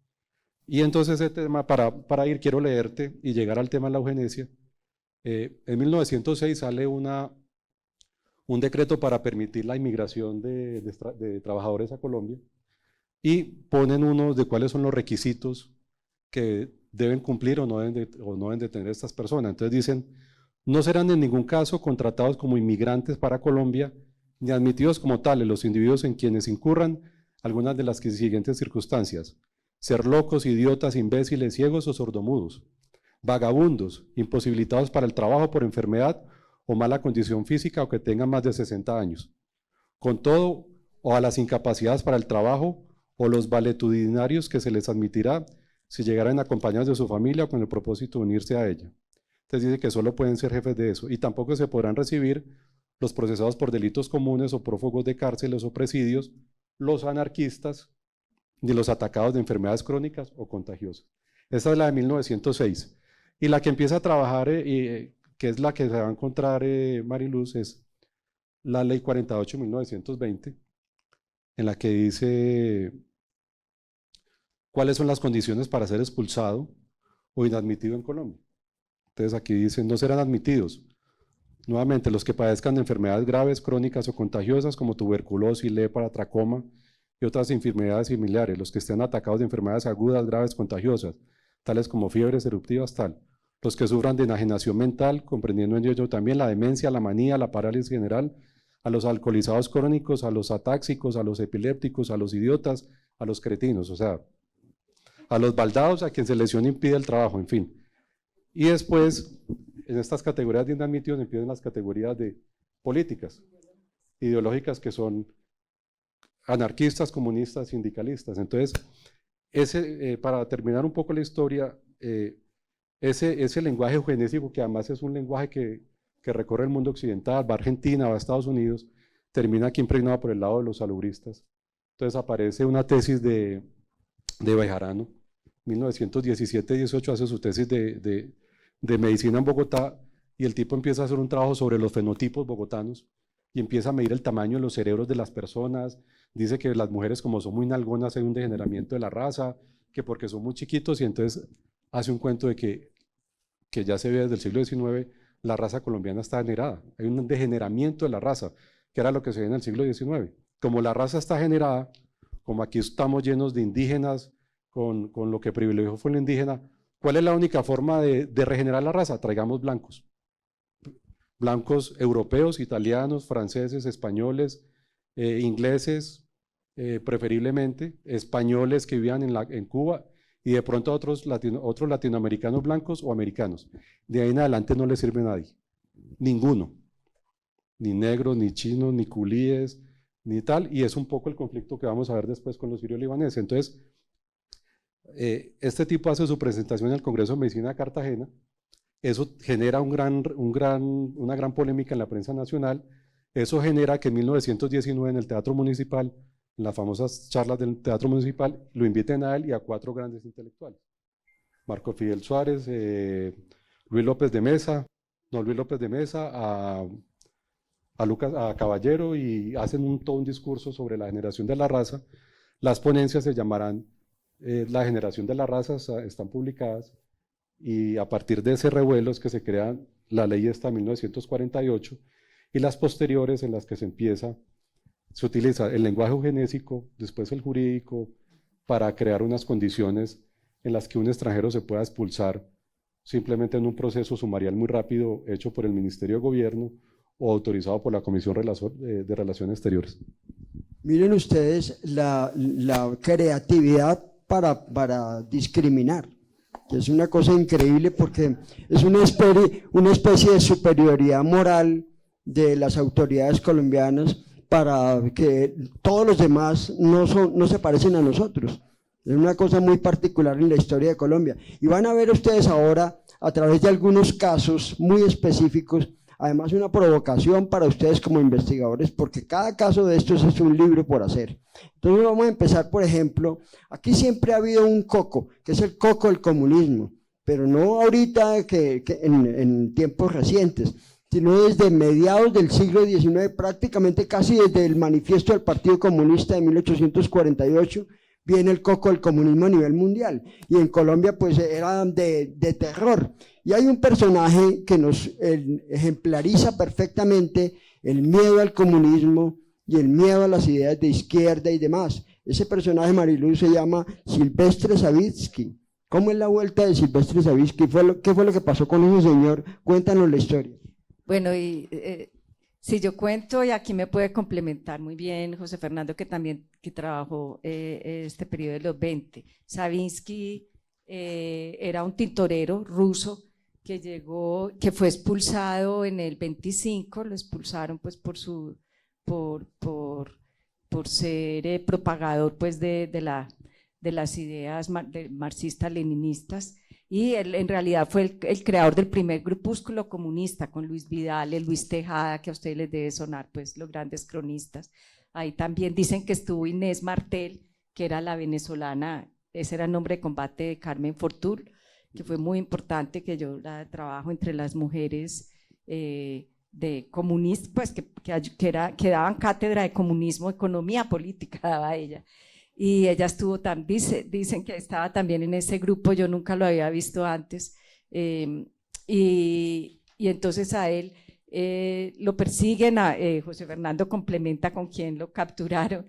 Y entonces ese tema, para ir, quiero leerte y llegar al tema de la eugenesia. En 1906 sale un decreto para permitir la inmigración de trabajadores a Colombia y ponen unos de cuáles son los requisitos que deben cumplir o no deben de tener estas personas. Entonces dicen, no serán en ningún caso contratados como inmigrantes para Colombia ni admitidos como tales los individuos en quienes incurran algunas de las siguientes circunstancias: ser locos, idiotas, imbéciles, ciegos o sordomudos, vagabundos, imposibilitados para el trabajo por enfermedad o mala condición física o que tengan más de 60 años. Con todo, o a las incapacidades para el trabajo o los valetudinarios que se les admitirá si llegaran acompañados de su familia o con el propósito de unirse a ella. Entonces dice que solo pueden ser jefes de eso y tampoco se podrán recibir los procesados por delitos comunes o prófugos de cárceles o presidios, los anarquistas, ni los atacados de enfermedades crónicas o contagiosas. Esta es la de 1906. Y la que empieza a trabajar, que es la que se va a encontrar Mariluz, es la Ley 48 de 1920, en la que dice cuáles son las condiciones para ser expulsado o inadmitido en Colombia. Entonces aquí dice, no serán admitidos, nuevamente, los que padezcan de enfermedades graves, crónicas o contagiosas como tuberculosis, lepra, tracoma y otras enfermedades similares, los que estén atacados de enfermedades agudas, graves, contagiosas, tales como fiebres eruptivas, los que sufran de enajenación mental, comprendiendo en ello también la demencia, la manía, la parálisis general, a los alcoholizados crónicos, a los atáxicos, a los epilépticos, a los idiotas, a los cretinos, o sea, a los baldados, a quien se lesión impide el trabajo, en fin. Y después, en estas categorías de inadmitidos empiezan las categorías de políticas, ideológicas, que son anarquistas, comunistas, sindicalistas. Entonces, para terminar un poco la historia, ese lenguaje eugenésico, que además es un lenguaje que recorre el mundo occidental, va a Argentina, va a Estados Unidos, termina aquí impregnado por el lado de los salubristas. Entonces aparece una tesis de Bejarano, 1917-18, hace su tesis de medicina en Bogotá, y el tipo empieza a hacer un trabajo sobre los fenotipos bogotanos, y empieza a medir el tamaño de los cerebros de las personas. Dice que las mujeres, como son muy nalgonas, hay un degeneramiento de la raza, que porque son muy chiquitos, y entonces hace un cuento de que ya se ve desde el siglo XIX, la raza colombiana está degenerada. Hay un degeneramiento de la raza, que era lo que se ve en el siglo XIX. Como la raza está generada, como aquí estamos llenos de indígenas, con lo que privilegió fue el indígena, ¿cuál es la única forma de regenerar la raza? Traigamos blancos. Blancos europeos, italianos, franceses, españoles, ingleses, preferiblemente, españoles que vivían en Cuba, y de pronto otros latinoamericanos blancos o americanos. De ahí en adelante no le sirve a nadie, ninguno, ni negros, ni chinos, ni culíes, ni tal, y es un poco el conflicto que vamos a ver después con los sirio-libaneses. Entonces, Este tipo hace su presentación en el Congreso de Medicina de Cartagena. Eso genera una gran polémica en la prensa nacional. Eso genera que en 1919 en el Teatro Municipal, en las famosas charlas del Teatro Municipal, lo inviten a él y a 4 grandes intelectuales. Marco Fidel Suárez, Luis López de Mesa, a Caballero, y hacen todo un discurso sobre la generación de la raza. Las ponencias se llamarán La generación de la raza, están publicadas, y a partir de ese revuelo es que se crea la ley esta de 1948, y las posteriores en las que se utiliza el lenguaje eugenésico, después el jurídico, para crear unas condiciones en las que un extranjero se pueda expulsar simplemente en un proceso sumarial muy rápido hecho por el Ministerio de Gobierno o autorizado por la Comisión de Relaciones Exteriores. Miren ustedes la creatividad para discriminar, que es una cosa increíble porque es una especie de superioridad moral de las autoridades colombianas para que todos los demás no se parecen a nosotros. Es una cosa muy particular en la historia de Colombia. Y van a ver ustedes ahora, a través de algunos casos muy específicos, además una provocación para ustedes como investigadores, porque cada caso de estos es un libro por hacer. Entonces vamos a empezar, por ejemplo, aquí siempre ha habido un coco, que es el coco del comunismo, pero no ahorita que en tiempos recientes, sino desde mediados del siglo XIX, prácticamente casi desde el manifiesto del Partido Comunista de 1848, viene el coco del comunismo a nivel mundial, y en Colombia pues era de terror. Y hay un personaje que nos ejemplariza perfectamente el miedo al comunismo y el miedo a las ideas de izquierda y demás. Ese personaje, Mariluz, se llama Silvestre Savitsky. ¿Cómo es la vuelta de Silvestre Savitsky? ¿Qué fue lo que pasó con ese señor? Cuéntanos la historia. Bueno, si yo cuento, y aquí me puede complementar muy bien José Fernando, que también trabajó este periodo de los 20. Savitsky era un tintorero ruso que llegó, que fue expulsado en el 25, lo expulsaron pues por ser propagador pues de las ideas marxistas-leninistas, y él en realidad fue el creador del primer grupúsculo comunista con Luis Vidal, Luis Tejada, que a ustedes les debe sonar pues los grandes cronistas. Ahí también dicen que estuvo Inés Martel, que era la venezolana, ese era el nombre de combate de Carmen Fortul, que fue muy importante, que yo la trabajo entre las mujeres de comunistas, pues que daban cátedra de comunismo, economía política, daba ella. Y ella estuvo dicen que estaba también en ese grupo, yo nunca lo había visto antes, y entonces a él lo persiguen, José Fernando complementa con quien lo capturaron,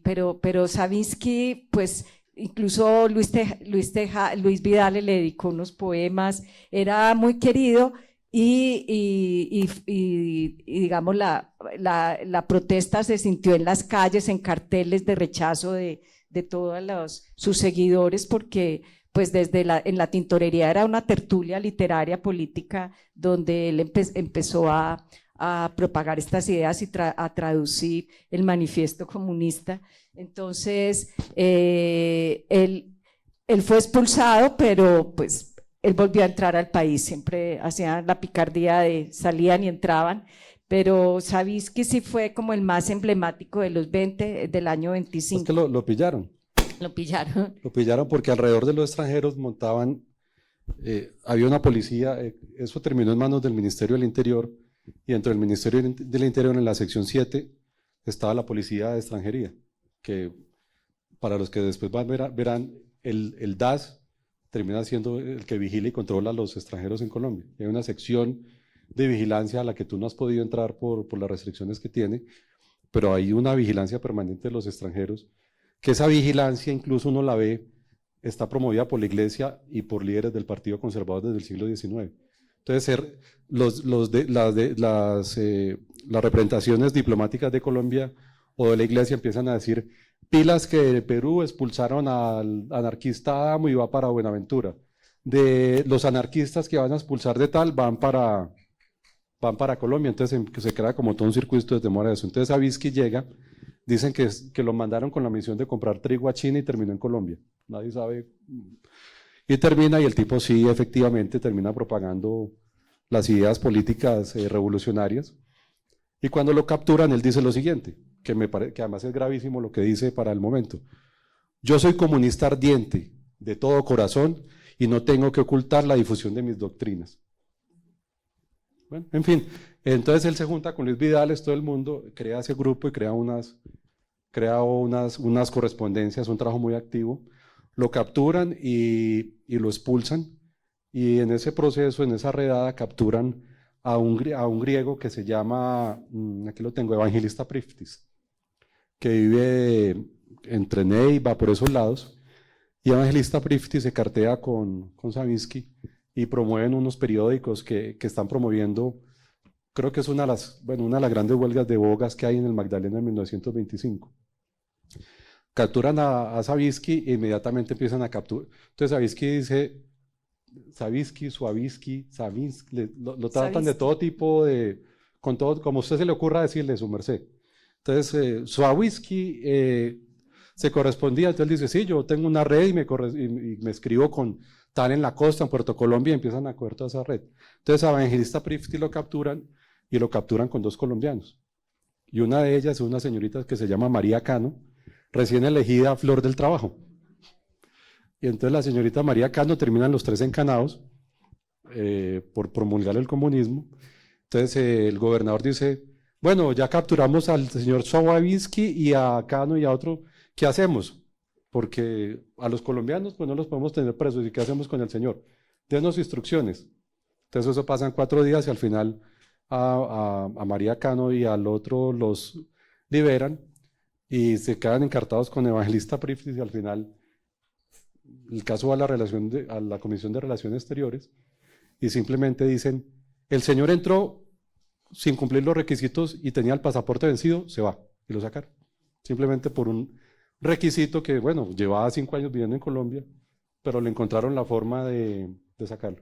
pero Savitsky, pues incluso Luis Vidal le dedicó unos poemas, era muy querido. Y digamos la protesta se sintió en las calles, en carteles de rechazo de todos sus seguidores, porque pues en la tintorería era una tertulia literaria política donde él empezó a propagar estas ideas y a traducir el manifiesto comunista. Entonces él fue expulsado, pero pues él volvió a entrar al país, siempre hacían la picardía de salían y entraban, pero Savitsky sí fue como el más emblemático de los 20, del año 25. Es que lo pillaron. Lo pillaron. Lo pillaron porque alrededor de los extranjeros montaban, había una policía, eso terminó en manos del Ministerio del Interior, y dentro del Ministerio del Interior, en la sección 7, estaba la policía de extranjería, que para los que después verán, el DAS termina siendo el que vigila y controla a los extranjeros en Colombia. Hay una sección de vigilancia a la que tú no has podido entrar por las restricciones que tiene, pero hay una vigilancia permanente de los extranjeros, que esa vigilancia incluso uno la ve, está promovida por la Iglesia y por líderes del Partido Conservador desde el siglo XIX. Entonces, las representaciones diplomáticas de Colombia o de la Iglesia empiezan a decir: pilas que de Perú expulsaron al anarquista Adamo y va para Buenaventura. De los anarquistas que van a expulsar de tal, van para Colombia. Entonces se crea como todo un circuito de temor a eso. Entonces Savitsky llega Dicen que lo mandaron con la misión de comprar trigo a China y terminó en Colombia. Nadie sabe. Y termina, y el tipo sí, efectivamente, termina propagando las ideas políticas revolucionarias. Y cuando lo capturan, él dice lo siguiente, que además es gravísimo lo que dice para el momento. Yo soy comunista ardiente, de todo corazón, y no tengo que ocultar la difusión de mis doctrinas. Bueno, en fin, entonces él se junta con Luis Vidales, todo el mundo, crea ese grupo y crea unas correspondencias, un trabajo muy activo. Lo capturan y lo expulsan, y en ese proceso, en esa redada, capturan a un griego que se llama, aquí lo tengo, Evangelista Priftis, que vive entre Neiva, por esos lados, y Evangelista Priftis se cartea con Savinsky y promueven unos periódicos que están promoviendo, creo que es una de las grandes huelgas de bogas que hay en el Magdalena en 1925. Capturan a Savinsky e inmediatamente empiezan a capturar. Entonces Savinsky dice, Savinsky, lo tratan de todo tipo, con todo, como a usted se le ocurra decirle, su merced. Entonces Savinsky se correspondía, entonces dice, sí, yo tengo una red y me escribo con tal en la costa, en Puerto Colombia, y empiezan a coger toda esa red. Entonces a Evangelista Priftis lo capturan, y lo capturan con 2 colombianos. Y una de ellas es una señorita que se llama María Cano, recién elegida Flor del Trabajo. Y entonces la señorita María Cano, terminan los 3 encanados por promulgar el comunismo. Entonces el gobernador dice, bueno, ya capturamos al señor Savinsky y a Cano y a otro, ¿qué hacemos? Porque a los colombianos pues no los podemos tener presos, ¿y qué hacemos con el señor? Denos instrucciones. Entonces eso pasan 4 días y al final a María Cano y al otro los liberan y se quedan encartados con Evangelista Priftis, y al final el caso va a la Comisión de Relaciones Exteriores y simplemente dicen, el señor entró sin cumplir los requisitos y tenía el pasaporte vencido, se va, y lo sacaron. Simplemente por un requisito que, bueno, llevaba 5 años viviendo en Colombia, pero le encontraron la forma de sacarlo.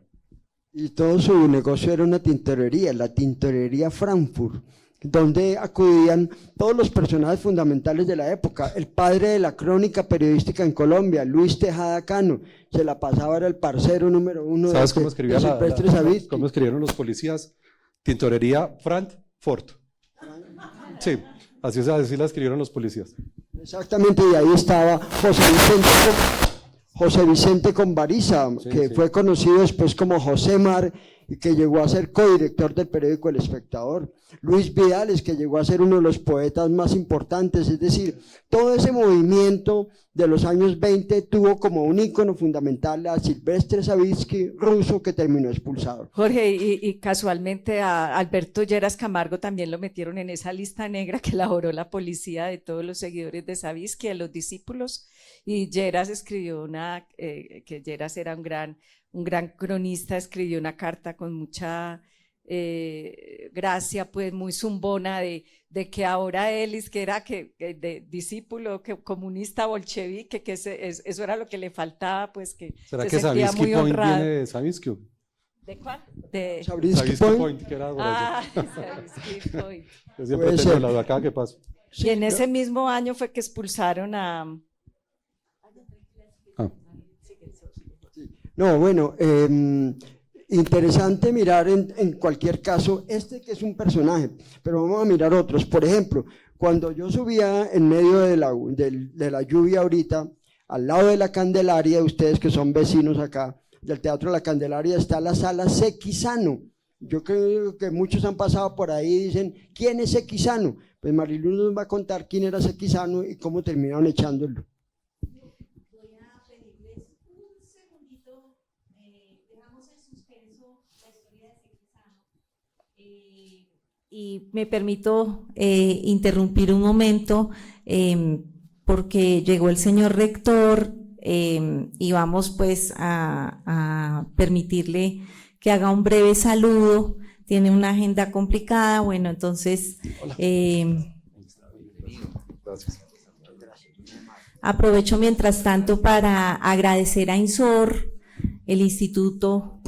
Y todo su negocio era una tintorería, la tintorería Frankfurt, donde acudían todos los personajes fundamentales de la época. El padre de la crónica periodística en Colombia, Luis Tejada Cano, se la pasaba, era el parcero número 1 de ¿Sabes cómo escribía Silvestre Savinsky? ¿Cómo escribieron los policías? Tintorería Frankfurt. Sí, así la escribieron los policías. Exactamente, y ahí estaba José Vicente Convariza, Sí, que sí. fue conocido después como Josémar, y que llegó a ser codirector del periódico El Espectador. Luis Vidales, que llegó a ser uno de los poetas más importantes, es decir, todo ese movimiento de los años 20 tuvo como un ícono fundamental a Silvestre Savinsky, ruso, que terminó expulsado. Jorge, y casualmente a Alberto Lleras Camargo también lo metieron en esa lista negra que elaboró la policía de todos los seguidores de Savinsky, de los discípulos, y Lleras escribió que Lleras era un gran cronista, escribió una carta con mucha gracia, pues muy zumbona de que ahora él es que era de discípulo comunista bolchevique, que eso era lo que le faltaba, pues que ¿Será se que sentía Savinsky muy Point honrado. viene de Savinsky? ¿De cuál? De Savinsky Savinsky Point. Point, que era por allá. Savinsky Point. Yo siempre Puede tengo ser. la de acá, ¿qué pasa? Y en ese mismo año fue que expulsaron a... Ah. No, bueno, interesante mirar en cualquier caso, que es un personaje, pero vamos a mirar otros. Por ejemplo, cuando yo subía en medio de la lluvia ahorita, al lado de la Candelaria, ustedes que son vecinos acá del Teatro de la Candelaria, está la sala Sequizano. Yo creo que muchos han pasado por ahí y dicen, ¿quién es Sequizano? Pues Marilu nos va a contar quién era Sequizano y cómo terminaron echándolo. Voy a pedirles un segundito, dejamos en suspenso la historia de Sequizano y me permito interrumpir un momento porque llegó el señor rector y vamos pues a permitirle que haga un breve saludo. Tiene una agenda complicada, bueno, entonces Gracias. aprovecho mientras tanto para agradecer a INSOR, el Instituto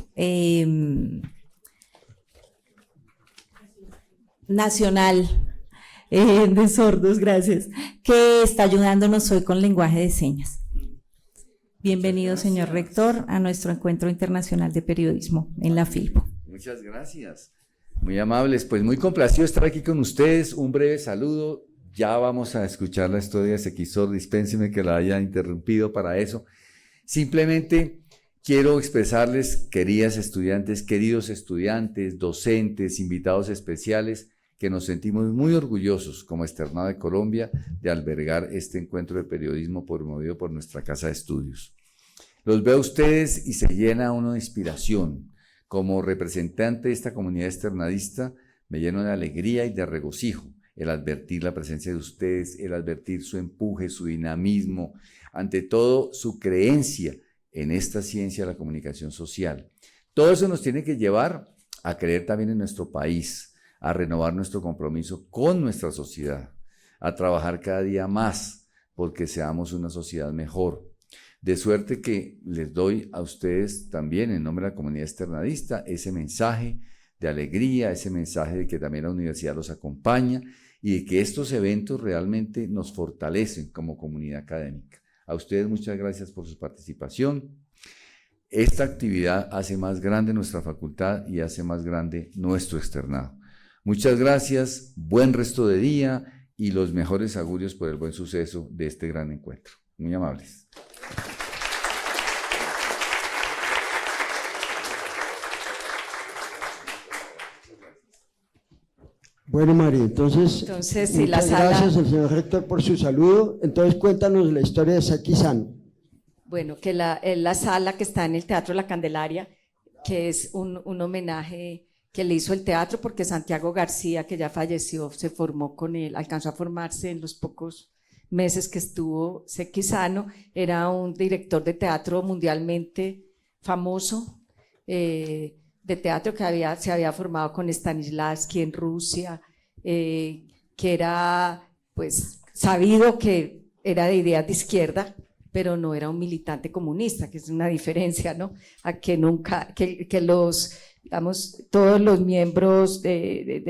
Nacional de sordos, gracias, que está ayudándonos hoy con lenguaje de señas. Bienvenido, señor rector, a nuestro Encuentro Internacional de Periodismo en la Filpo. Muchas gracias, muy amables, pues muy complacido estar aquí con ustedes. Un breve saludo, ya vamos a escuchar la historia de Sequizor, dispénseme que la haya interrumpido para eso. Simplemente quiero expresarles, queridos estudiantes, docentes, invitados especiales, que nos sentimos muy orgullosos como Externado de Colombia de albergar este encuentro de periodismo promovido por nuestra Casa de Estudios. Los veo a ustedes y se llena uno de inspiración. Como representante de esta comunidad externadista, me lleno de alegría y de regocijo el advertir la presencia de ustedes, el advertir su empuje, su dinamismo, ante todo su creencia en esta ciencia de la comunicación social. Todo eso nos tiene que llevar a creer también en nuestro país, a renovar nuestro compromiso con nuestra sociedad, a trabajar cada día más porque seamos una sociedad mejor. De suerte que les doy a ustedes también, en nombre de la comunidad externadista, ese mensaje de alegría, ese mensaje de que también la universidad los acompaña y de que estos eventos realmente nos fortalecen como comunidad académica. A ustedes muchas gracias por su participación. Esta actividad hace más grande nuestra facultad y hace más grande nuestro externado. Muchas gracias, buen resto de día y los mejores augurios por el buen suceso de este gran encuentro. Muy amables. Bueno, María, entonces si la muchas sala... gracias al señor rector por su saludo. Entonces cuéntanos la historia de Sequizano. Bueno, que la sala que está en el Teatro La Candelaria, que es un homenaje que le hizo el teatro, porque Santiago García, que ya falleció, se formó con él, alcanzó a formarse en los pocos meses que estuvo Sequizano. Era un director de teatro mundialmente famoso, de teatro que se había formado con Stanislavski en Rusia, que era pues sabido que era de ideas de izquierda, pero no era un militante comunista, que es una diferencia, ¿no? A que nunca, que los, digamos, todos los miembros del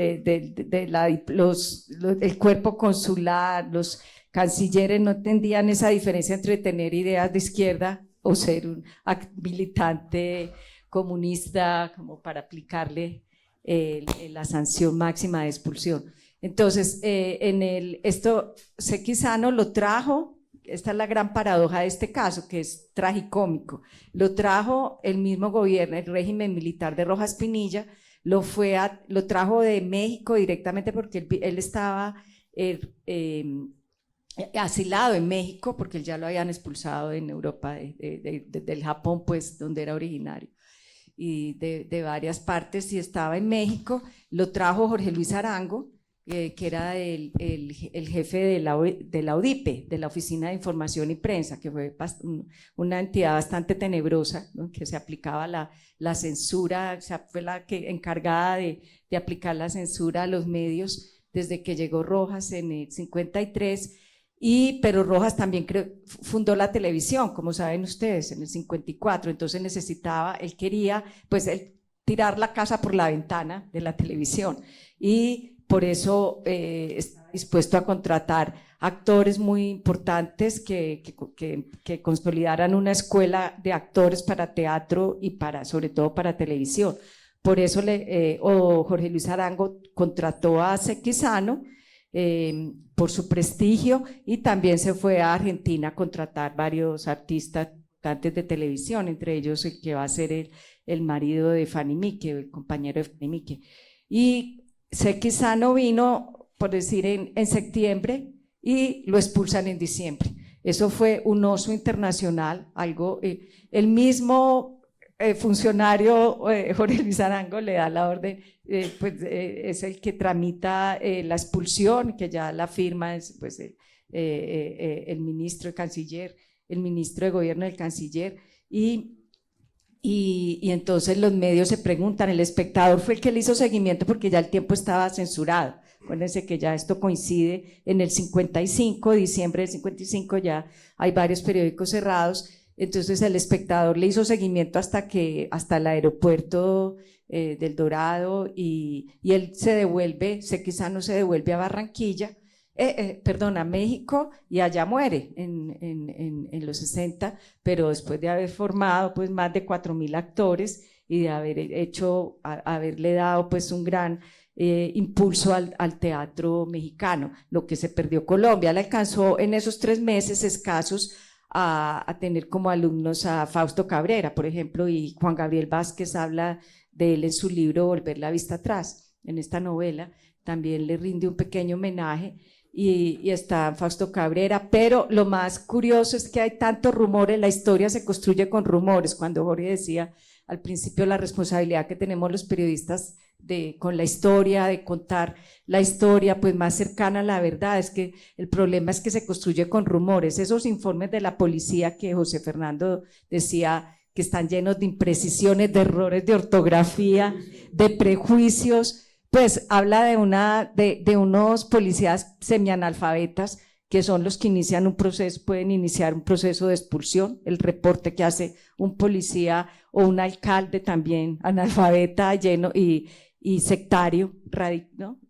cuerpo consular, los cancilleres no entendían esa diferencia entre tener ideas de izquierda o ser un militante comunista, como para aplicarle la sanción máxima de expulsión. Entonces, esto Sequizano lo trajo. Esta es la gran paradoja de este caso, que es tragicómico. Lo trajo el mismo gobierno, el régimen militar de Rojas Pinilla, lo trajo de México directamente porque él estaba asilado en México, porque él ya lo habían expulsado en Europa, del Japón, pues, donde era originario, y de varias partes, y estaba en México. Lo trajo Jorge Luis Arango, que era el jefe de la ODIPE, de la Oficina de Información y Prensa, que fue una entidad bastante tenebrosa, ¿no? Que se aplicaba la censura, o sea, fue la encargada de aplicar la censura a los medios desde que llegó Rojas en el 53, pero Rojas también fundó la televisión, como saben ustedes, en el 54, entonces él quería pues tirar la casa por la ventana de la televisión, y por eso está dispuesto a contratar actores muy importantes que consolidaran una escuela de actores para teatro y sobre todo para televisión. Por eso Jorge Luis Arango contrató a Sequizano por su prestigio, y también se fue a Argentina a contratar varios artistas de televisión, entre ellos el que va a ser el marido de Fanny Mique, el compañero de Fanny Mique. Y Sequizano vino, por decir, en septiembre, y lo expulsan en diciembre. Eso fue un oso internacional, algo, el mismo funcionario, Jorge Luis Arango, le da la orden, es el que tramita la expulsión, que ya la firma es pues, el ministro de canciller, el ministro de gobierno del canciller, y entonces los medios se preguntan, El Espectador fue el que le hizo seguimiento porque ya el tiempo estaba censurado. Acuérdense que ya esto coincide en el 55, diciembre del 55, ya hay varios periódicos cerrados, Entonces el espectador le hizo seguimiento hasta el aeropuerto del Dorado y él se devuelve, Sequizano se devuelve a Barranquilla, perdón, a México, y allá muere en los 60, pero después de haber formado pues más de 4.000 actores y de haberle dado pues un gran impulso al teatro mexicano, lo que se perdió Colombia. Le alcanzó en esos 3 meses escasos a tener como alumnos a Fausto Cabrera, por ejemplo, y Juan Gabriel Vázquez habla de él en su libro Volver la vista atrás. En esta novela también le rinde un pequeño homenaje y está Fausto Cabrera, pero lo más curioso es que hay tantos rumores, la historia se construye con rumores. Cuando Jorge decía al principio la responsabilidad que tenemos los periodistas con la historia, de contar la historia pues más cercana a la verdad, es que el problema es que se construye con rumores. Esos informes de la policía que José Fernando decía que están llenos de imprecisiones, de errores de ortografía, de prejuicios, pues habla de unos policías semianalfabetas que son los que inician un proceso, pueden iniciar un proceso de expulsión. El reporte que hace un policía o un alcalde también analfabeta, lleno y sectario, ¿no?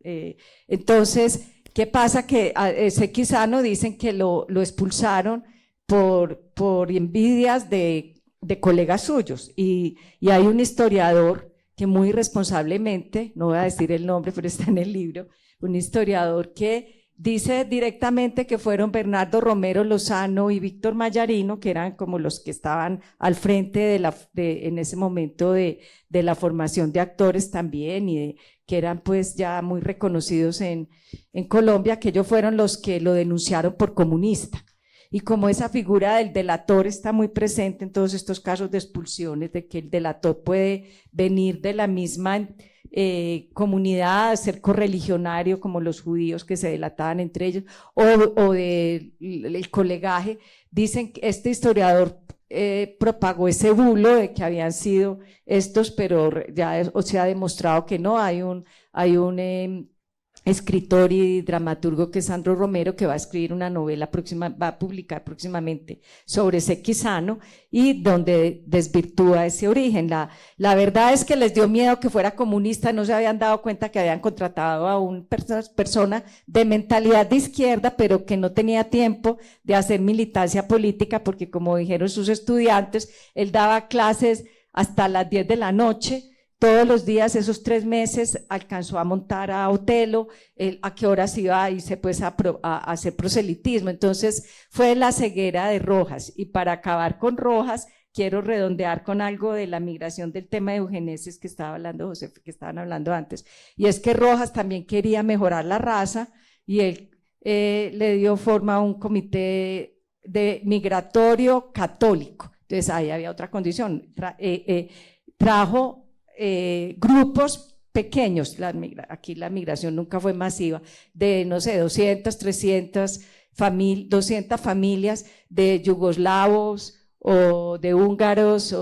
Entonces, ¿qué pasa? Que a Sequizano dicen que lo expulsaron por envidias de colegas suyos, y hay un historiador que muy responsablemente, no voy a decir el nombre, pero está en el libro, un historiador que dice directamente que fueron Bernardo Romero Lozano y Víctor Mayarino, que eran como los que estaban al frente en ese momento de la formación de actores también, y que eran pues ya muy reconocidos en Colombia, que ellos fueron los que lo denunciaron por comunista. Y como esa figura del delator está muy presente en todos estos casos de expulsiones, de que el delator puede venir de la misma comunidad, ser correligionario como los judíos que se delataban entre ellos, o del colegaje, dicen que este historiador propagó ese bulo de que habían sido estos, pero ya se ha demostrado que no. Hay un escritor y dramaturgo que es Sandro Romero, que va a escribir una novela va a publicar próximamente sobre Sequizano, y donde desvirtúa ese origen. La verdad es que les dio miedo que fuera comunista, no se habían dado cuenta que habían contratado a una persona de mentalidad de izquierda, pero que no tenía tiempo de hacer militancia política, porque como dijeron sus estudiantes, él daba clases hasta las 10 de la noche, todos los días. Esos 3 meses alcanzó a montar a Otelo, a qué horas iba a irse pues a hacer proselitismo. Entonces fue la ceguera de Rojas. Y para acabar con Rojas, quiero redondear con algo de la migración, del tema de eugenesis que estaba hablando José, que estaban hablando antes. Y es que Rojas también quería mejorar la raza, y él le dio forma a un comité migratorio católico. Entonces ahí había otra condición. Trajo grupos pequeños, aquí la migración nunca fue masiva, de no sé, 200, 300 200 familias de yugoslavos o de húngaros,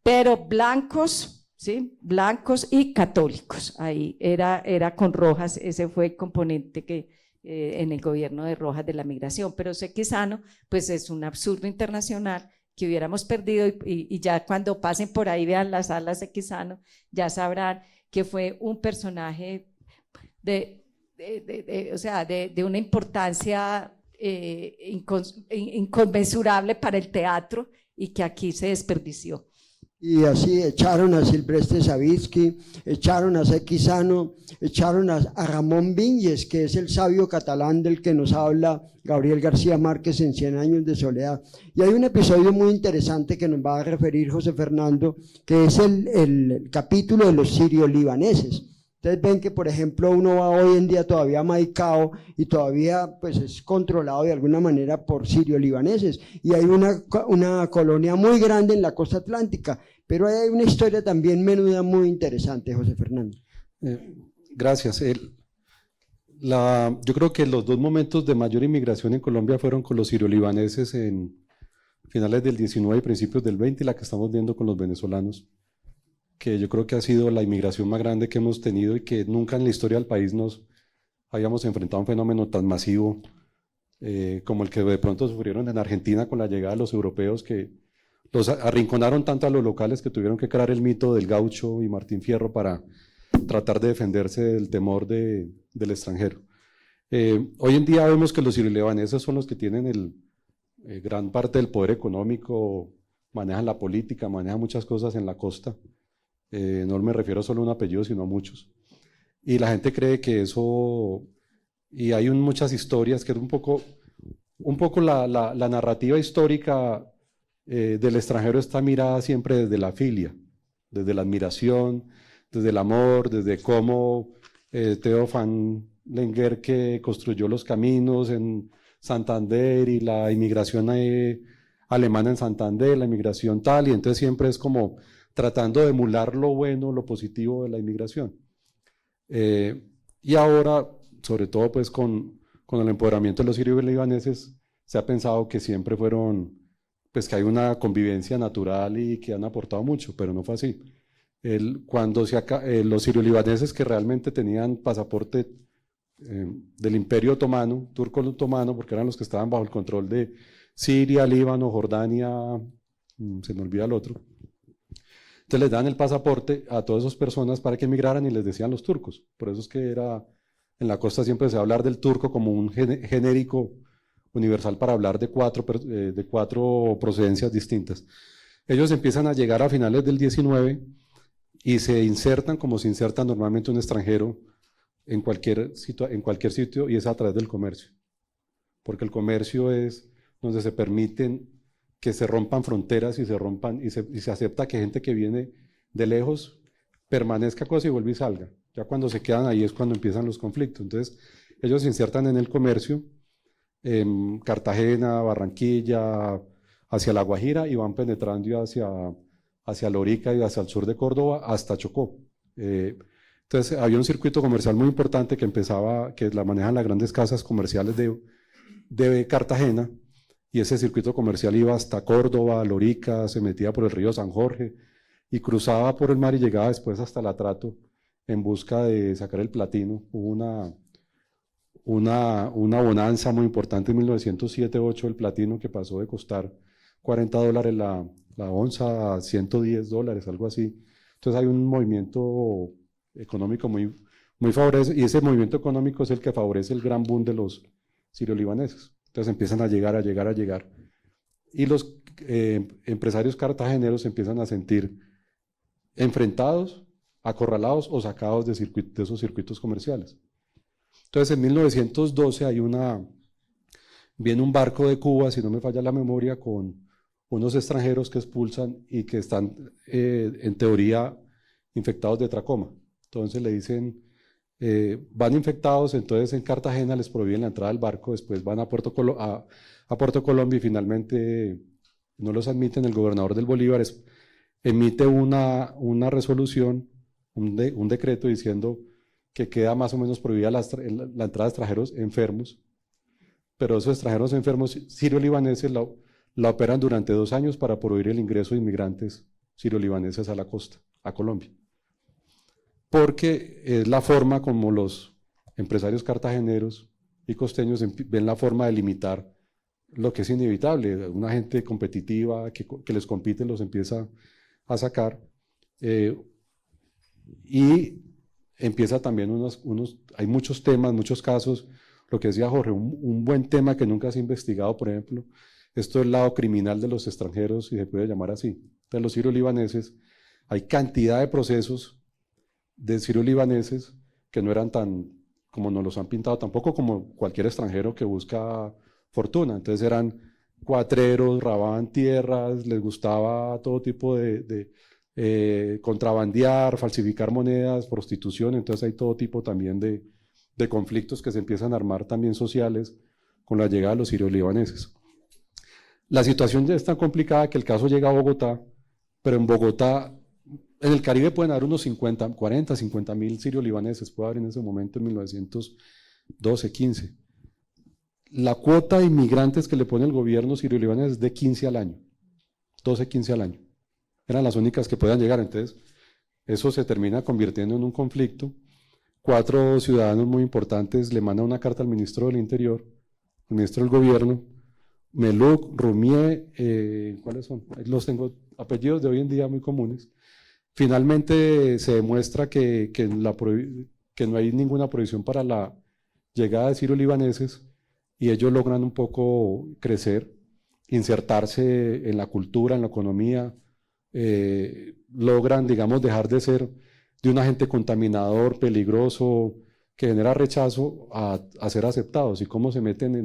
pero blancos, ¿sí? Blancos y católicos. Ahí era con Rojas, ese fue el componente que en el gobierno de Rojas de la migración. Pero Sequizano pues es un absurdo internacional que hubiéramos perdido, y ya cuando pasen por ahí, vean las salas de Sequizano, ya sabrán que fue un personaje de una importancia inconmensurable para el teatro, y que aquí se desperdició. Y así echaron a Silvestre Savitsky, echaron a Sequizano, echaron a Ramón Viñes, que es el sabio catalán del que nos habla Gabriel García Márquez en 100 años de soledad. Y hay un episodio muy interesante que nos va a referir José Fernando, que es el capítulo de los sirio-libaneses. Ustedes ven que, por ejemplo, uno va hoy en día todavía a Maicao y todavía pues, es controlado de alguna manera por sirio-libaneses. Y hay una colonia muy grande en la costa atlántica, pero hay una historia también menuda muy interesante, José Fernando. Gracias. Yo creo que los 2 momentos de mayor inmigración en Colombia fueron con los sirio-libaneses en finales del 19 y principios del 20, y la que estamos viendo con los venezolanos, que yo creo que ha sido la inmigración más grande que hemos tenido, y que nunca en la historia del país nos habíamos enfrentado a un fenómeno tan masivo como el que de pronto sufrieron en Argentina con la llegada de los europeos, que los arrinconaron tanto a los locales que tuvieron que crear el mito del gaucho y Martín Fierro para tratar de defenderse del temor del extranjero. Hoy en día vemos que los siro-libaneses son los que tienen gran parte del poder económico, manejan la política, manejan muchas cosas en la costa. No me refiero solo a un apellido, sino a muchos. Y la gente cree que eso, y hay muchas historias que es un poco la narrativa histórica del extranjero está mirada siempre desde la filia, desde la admiración, desde el amor, desde cómo Theo van Lenger, que construyó los caminos en Santander y la inmigración alemana en Santander, la inmigración tal, y entonces siempre es como tratando de emular lo bueno, lo positivo de la inmigración. Y ahora, sobre todo pues con el empoderamiento de los sirio-libaneses, se ha pensado que siempre fueron, pues que hay una convivencia natural y que han aportado mucho, pero no fue así. Cuando los sirio-libaneses que realmente tenían pasaporte del Imperio Otomano, turco-otomano, porque eran los que estaban bajo el control de Siria, Líbano, Jordania, se me olvida el otro. Entonces les dan el pasaporte a todas esas personas para que emigraran y les decían los turcos. Por eso es que en la costa siempre se va a hablar del turco como un genérico universal para hablar de cuatro procedencias distintas. Ellos empiezan a llegar a finales del 19 y se insertan como se inserta normalmente un extranjero en cualquier sitio, y es a través del comercio. Porque el comercio es donde se permiten que se rompan fronteras y se acepta que gente que viene de lejos permanezca cosas y vuelva y salga. Ya cuando se quedan ahí es cuando empiezan los conflictos. Entonces ellos se insertan en el comercio, en Cartagena, Barranquilla, hacia La Guajira, y van penetrando hacia Lorica y hacia el sur de Córdoba hasta Chocó. Entonces había un circuito comercial muy importante que la manejan las grandes casas comerciales de Cartagena, y ese circuito comercial iba hasta Córdoba, Lorica, se metía por el río San Jorge y cruzaba por el mar y llegaba después hasta el Atrato en busca de sacar el platino. Hubo una bonanza muy importante en 1907-8 del platino, que pasó de costar $40 la onza a $110, algo así. Entonces hay un movimiento económico muy, muy favorable, y ese movimiento económico es el que favorece el gran boom de los sirio-libaneses. Entonces empiezan a llegar. Y los empresarios cartageneros se empiezan a sentir enfrentados, acorralados o sacados de esos circuitos comerciales. Entonces en 1912 viene un barco de Cuba, si no me falla la memoria, con unos extranjeros que expulsan y que están en teoría infectados de tracoma. Entonces le dicen, van infectados, entonces en Cartagena les prohíben la entrada al barco, después van a Puerto Colombia y finalmente no los admiten. El gobernador del Bolívar emite una resolución, un decreto diciendo que queda más o menos prohibida la entrada de extranjeros enfermos, pero esos extranjeros enfermos sirio-libaneses la operan durante 2 años para prohibir el ingreso de inmigrantes sirio-libaneses a la costa, a Colombia. Porque es la forma como los empresarios cartageneros y costeños ven la forma de limitar lo que es inevitable. Una gente competitiva que les compite los empieza a sacar, y empieza también hay muchos temas, muchos casos. Lo que decía Jorge, un buen tema que nunca se ha investigado, por ejemplo, esto es el lado criminal de los extranjeros, si se puede llamar así, de los sirio-libaneses. Hay cantidad de procesos de sirio-libaneses que no eran tan como nos los han pintado, tampoco como cualquier extranjero que busca fortuna. Entonces eran cuatreros, robaban tierras, les gustaba todo tipo de contrabandear, falsificar monedas, prostitución. Entonces hay todo tipo también de conflictos que se empiezan a armar también sociales con la llegada de los sirio-libaneses. La situación ya es tan complicada que el caso llega a Bogotá, pero en Bogotá, en el Caribe pueden haber unos 40, 50 mil sirio-libaneses, puede haber en ese momento, en 1912, 15. La cuota de inmigrantes que le pone el gobierno sirio-libanés es de 15 al año, 12, 15 al año. Eran las únicas que podían llegar. Entonces eso se termina convirtiendo en un conflicto. 4 ciudadanos muy importantes le mandan una carta al ministro del Interior, al ministro del Gobierno, Meluc, Rumier, ¿cuáles son? Los tengo, apellidos de hoy en día muy comunes. Finalmente se demuestra que no hay ninguna prohibición para la llegada de siro-libaneses y ellos logran un poco crecer, insertarse en la cultura, en la economía, logran, digamos, dejar de ser de un agente contaminador, peligroso, que genera rechazo a ser aceptados y cómo se meten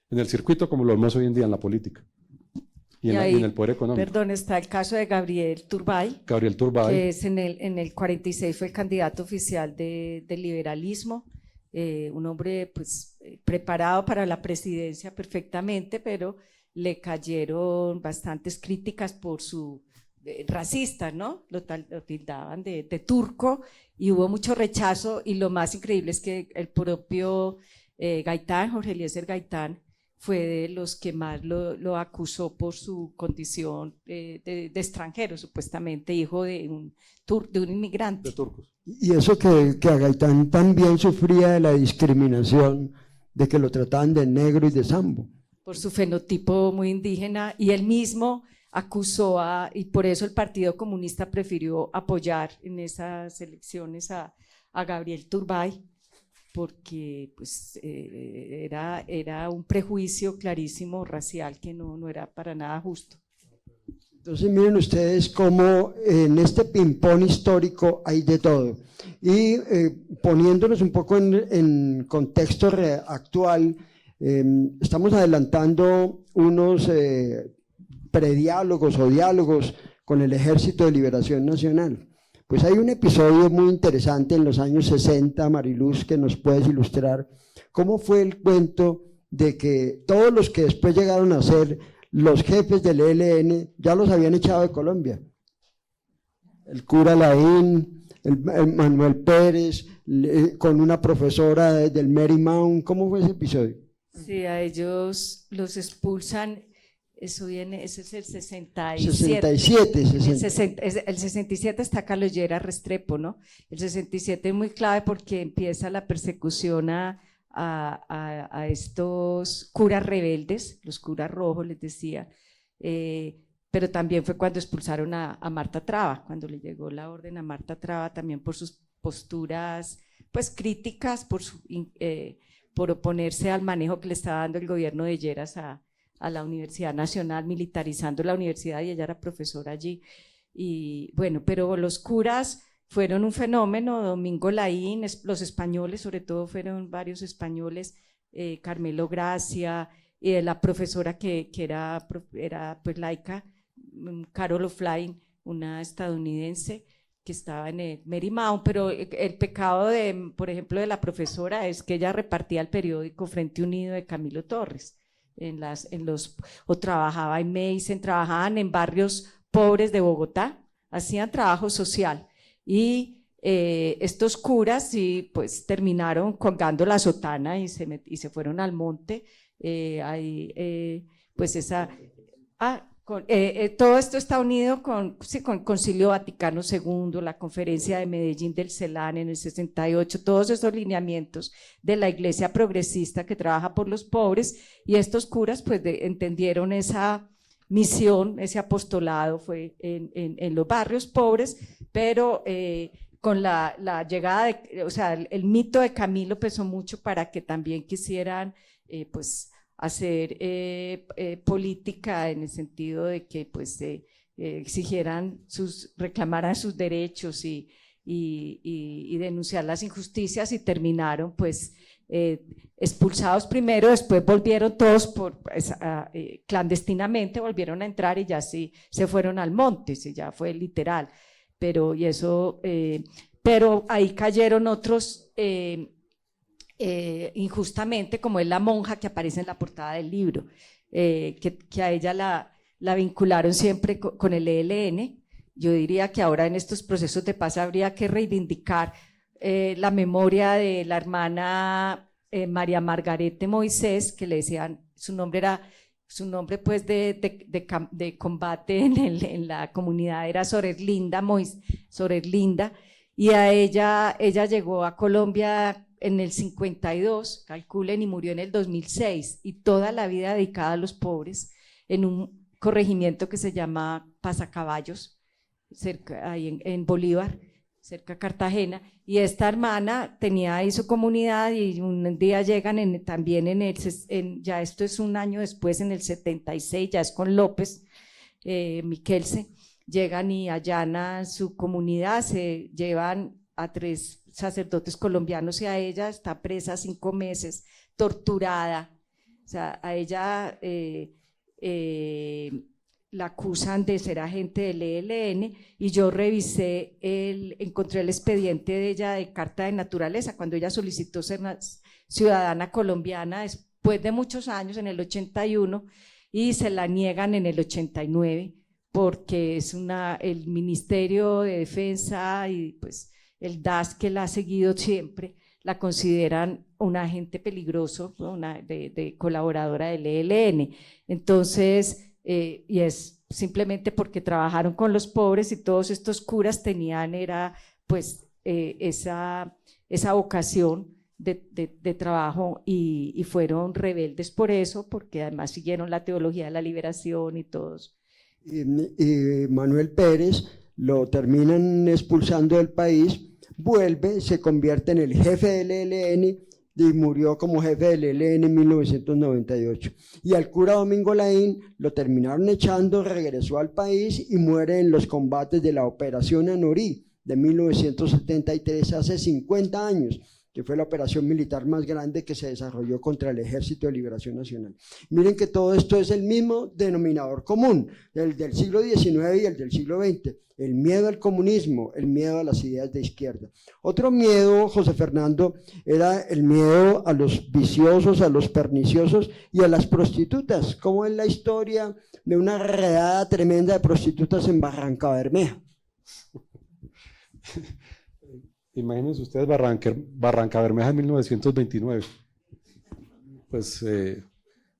en el circuito como lo vemos hoy en día en la política y en el poder económico. Perdón, está el caso de Gabriel Turbay. Gabriel Turbay. Que es en el 46 fue el candidato oficial del liberalismo, un hombre pues preparado para la presidencia perfectamente, pero le cayeron bastantes críticas por su racista, ¿no? Lo tildaban de turco y hubo mucho rechazo y lo más increíble es que el propio Gaitán, Jorge Eliezer Gaitán, fue de los que más lo acusó por su condición de extranjero, supuestamente hijo de un inmigrante. De turcos. Y eso que a Gaitán también sufría de la discriminación, de que lo trataban de negro y de sambo. Por su fenotipo muy indígena, y él mismo acusó y por eso el Partido Comunista prefirió apoyar en esas elecciones a Gabriel Turbay, porque pues, era un prejuicio clarísimo racial que no era para nada justo. Entonces miren ustedes cómo en este ping-pong histórico hay de todo. Y poniéndonos un poco en contexto actual, estamos adelantando unos prediálogos o diálogos con el Ejército de Liberación Nacional. Pues hay un episodio muy interesante en los años 60, Mariluz, que nos puedes ilustrar cómo fue el cuento de que todos los que después llegaron a ser los jefes del ELN ya los habían echado de Colombia. El cura Laín, el Manuel Pérez, con una profesora del Marymount. ¿Cómo fue ese episodio? Sí, a ellos los expulsan. Eso viene, ese es el 67. 67. El 67 está Carlos Lleras Restrepo, ¿no? El 67 es muy clave porque empieza la persecución a estos curas rebeldes, los curas rojos les decía, pero también fue cuando expulsaron a Marta Traba, cuando le llegó la orden a Marta Traba también por sus posturas pues críticas, por oponerse al manejo que le estaba dando el gobierno de Lleras a la Universidad Nacional, militarizando la universidad, y ella era profesora allí. Y bueno, pero los curas fueron un fenómeno. Domingo Laín, los españoles, sobre todo fueron varios españoles, Carmelo Gracia, la profesora que era pues laica, Carol O'Flynn, una estadounidense que estaba en el Marymount, pero el pecado por ejemplo, de la profesora es que ella repartía el periódico Frente Unido de Camilo Torres, o trabajaba en Meissen, trabajaban en barrios pobres de Bogotá, hacían trabajo social, y estos curas sí, pues terminaron colgando la sotana y se fueron al monte. Todo esto está unido con el Concilio Vaticano II, la Conferencia de Medellín del CELAN en el 68, todos esos lineamientos de la Iglesia progresista que trabaja por los pobres, y estos curas pues entendieron esa misión, ese apostolado fue en los barrios pobres, pero con la llegada o sea, el mito de Camilo pesó mucho para que también quisieran pues hacer política, en el sentido de que pues reclamaran sus derechos y denunciar las injusticias, y terminaron pues expulsados primero, después volvieron todos clandestinamente, volvieron a entrar y ya sí se fueron al monte, sí, ya fue literal, pero ahí cayeron otros injustamente, como es la monja que aparece en la portada del libro, que a ella la vincularon siempre con el ELN. Yo diría que ahora en estos procesos de paz habría que reivindicar la memoria de la hermana María Margarete Moisés, que le decían, su nombre pues de combate en la comunidad era Sorerlinda, y a ella llegó a Colombia en el 52, calculen, y murió en el 2006, y toda la vida dedicada a los pobres en un corregimiento que se llama Pasacaballos, cerca, ahí en Bolívar, cerca de Cartagena, y esta hermana tenía ahí su comunidad y un día llegan también ya esto es un año después, en el 76, ya es con López, Miquelse, llegan y allanan su comunidad, se llevan a 3 sacerdotes colombianos y a ella está presa 5 meses, torturada, o sea, a ella la acusan de ser agente del ELN, y yo revisé, encontré el expediente de ella de carta de naturaleza, cuando ella solicitó ser ciudadana colombiana después de muchos años, en el 81, y se la niegan en el 89, porque es el Ministerio de Defensa y pues el DAS, que la ha seguido siempre, la consideran un agente peligroso, ¿no? de colaboradora del ELN. Entonces, y es simplemente porque trabajaron con los pobres, y todos estos curas tenían pues esa vocación de trabajo, y fueron rebeldes por eso, porque además siguieron la teología de la liberación y todos. Y Manuel Pérez lo terminan expulsando del país, vuelve, se convierte en el jefe del ELN y murió como jefe del ELN en 1998. Y al cura Domingo Laín lo terminaron echando, regresó al país y muere en los combates de la Operación Anorí de 1973, hace 50 años, que fue la operación militar más grande que se desarrolló contra el Ejército de Liberación Nacional. Miren que todo esto es el mismo denominador común, el del siglo XIX y el del siglo XX, el miedo al comunismo, el miedo a las ideas de izquierda. Otro miedo, José Fernando, era el miedo a los viciosos, a los perniciosos y a las prostitutas, como es la historia de una redada tremenda de prostitutas en Barrancabermeja. Imagínense ustedes Barrancabermeja en 1929. Pues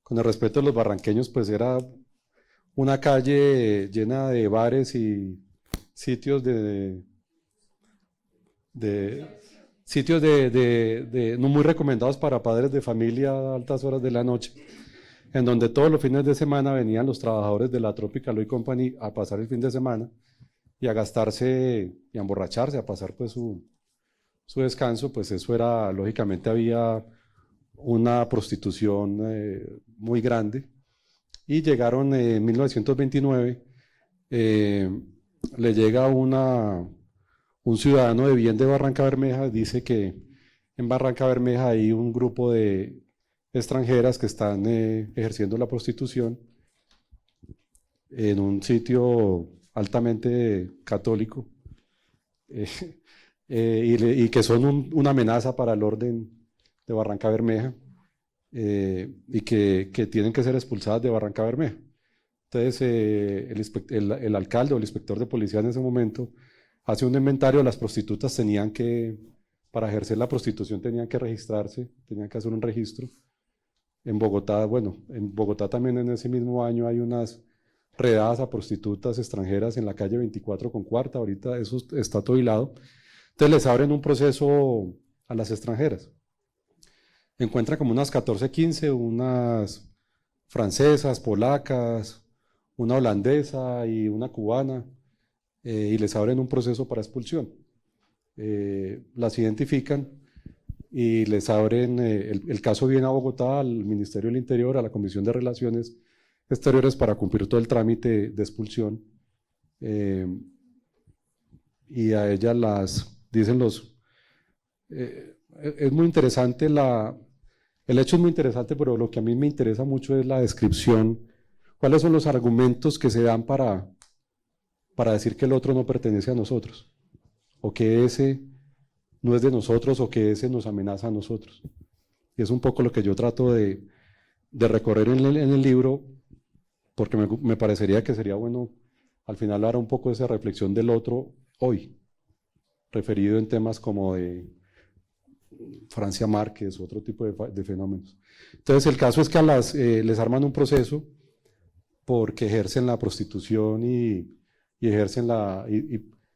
con el respeto de los barranqueños, pues era una calle llena de bares y sitios no muy recomendados para padres de familia a altas horas de la noche, en donde todos los fines de semana venían los trabajadores de la Tropical Oil Company a pasar el fin de semana y a gastarse y a emborracharse, a pasar pues su descanso. Pues eso era, lógicamente había una prostitución muy grande, y llegaron en 1929, le llega un ciudadano de bien de Barrancabermeja, dice que en Barrancabermeja hay un grupo de extranjeras que están ejerciendo la prostitución en un sitio altamente católico, y que son una amenaza para el orden de Barrancabermeja, y que tienen que ser expulsadas de Barrancabermeja. Entonces el alcalde o el inspector de policía en ese momento hace un inventario. Las prostitutas para ejercer la prostitución tenían que registrarse, tenían que hacer un registro. En Bogotá también en ese mismo año hay unas redadas a prostitutas extranjeras en la calle 24 con Cuarta, ahorita eso está todo hilado. Entonces les abren un proceso a las extranjeras. Encuentran como unas 14, 15, unas francesas, polacas, una holandesa y una cubana, y les abren un proceso para expulsión. Las identifican y les abren, el caso viene a Bogotá, al Ministerio del Interior, a la Comisión de Relaciones Exteriores, para cumplir todo el trámite de expulsión. Y a ellas las dicen es muy interesante el hecho es muy interesante, pero lo que a mí me interesa mucho es la descripción, cuáles son los argumentos que se dan para decir que el otro no pertenece a nosotros, o que ese no es de nosotros, o que ese nos amenaza a nosotros. Y es un poco lo que yo trato de recorrer en el libro, porque me parecería que sería bueno al final dar un poco de esa reflexión del otro hoy, referido en temas como de Francia Márquez, otro tipo de fenómenos. Entonces el caso es que les arman un proceso porque ejercen la prostitución y ejercen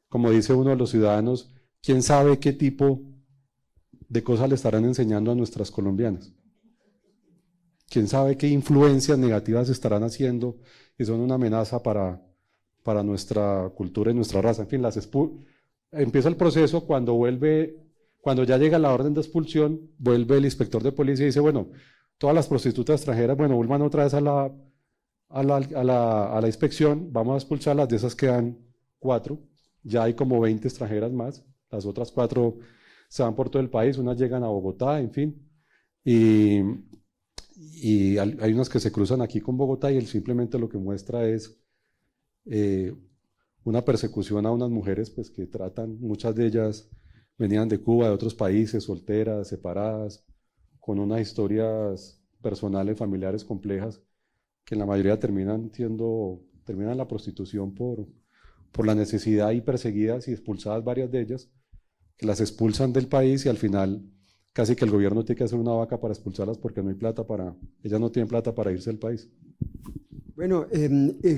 como dice uno de los ciudadanos, quién sabe qué tipo de cosas le estarán enseñando a nuestras colombianas. ¿Quién sabe qué influencias negativas estarán haciendo y son una amenaza para nuestra cultura y nuestra raza? En fin, empieza el proceso cuando ya llega la orden de expulsión, vuelve el inspector de policía y dice, bueno, todas las prostitutas extranjeras, bueno, vuelvan otra vez a la inspección, vamos a expulsarlas, de esas quedan 4, ya hay como 20 extranjeras más, las otras 4 se van por todo el país, unas llegan a Bogotá, en fin, y hay unas que se cruzan aquí con Bogotá y simplemente lo que muestra es una persecución a unas mujeres pues, que tratan, muchas de ellas venían de Cuba, de otros países, solteras, separadas, con unas historias personales, familiares complejas, que en la mayoría terminan en la prostitución por la necesidad y perseguidas y expulsadas varias de ellas, que las expulsan del país y al final casi que el gobierno tiene que hacer una vaca para expulsarlas porque no hay plata ellas no tienen plata para irse del país. Bueno,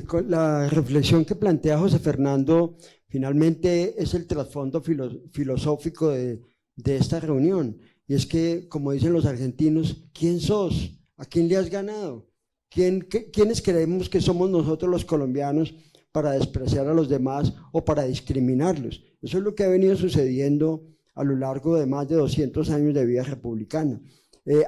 con la reflexión que plantea José Fernando finalmente es el trasfondo filosófico de esta reunión, y es que, como dicen los argentinos, ¿quién sos? ¿A quién le has ganado? ¿Quiénes creemos que somos nosotros los colombianos para despreciar a los demás o para discriminarlos? Eso es lo que ha venido sucediendo a lo largo de más de 200 años de vida republicana.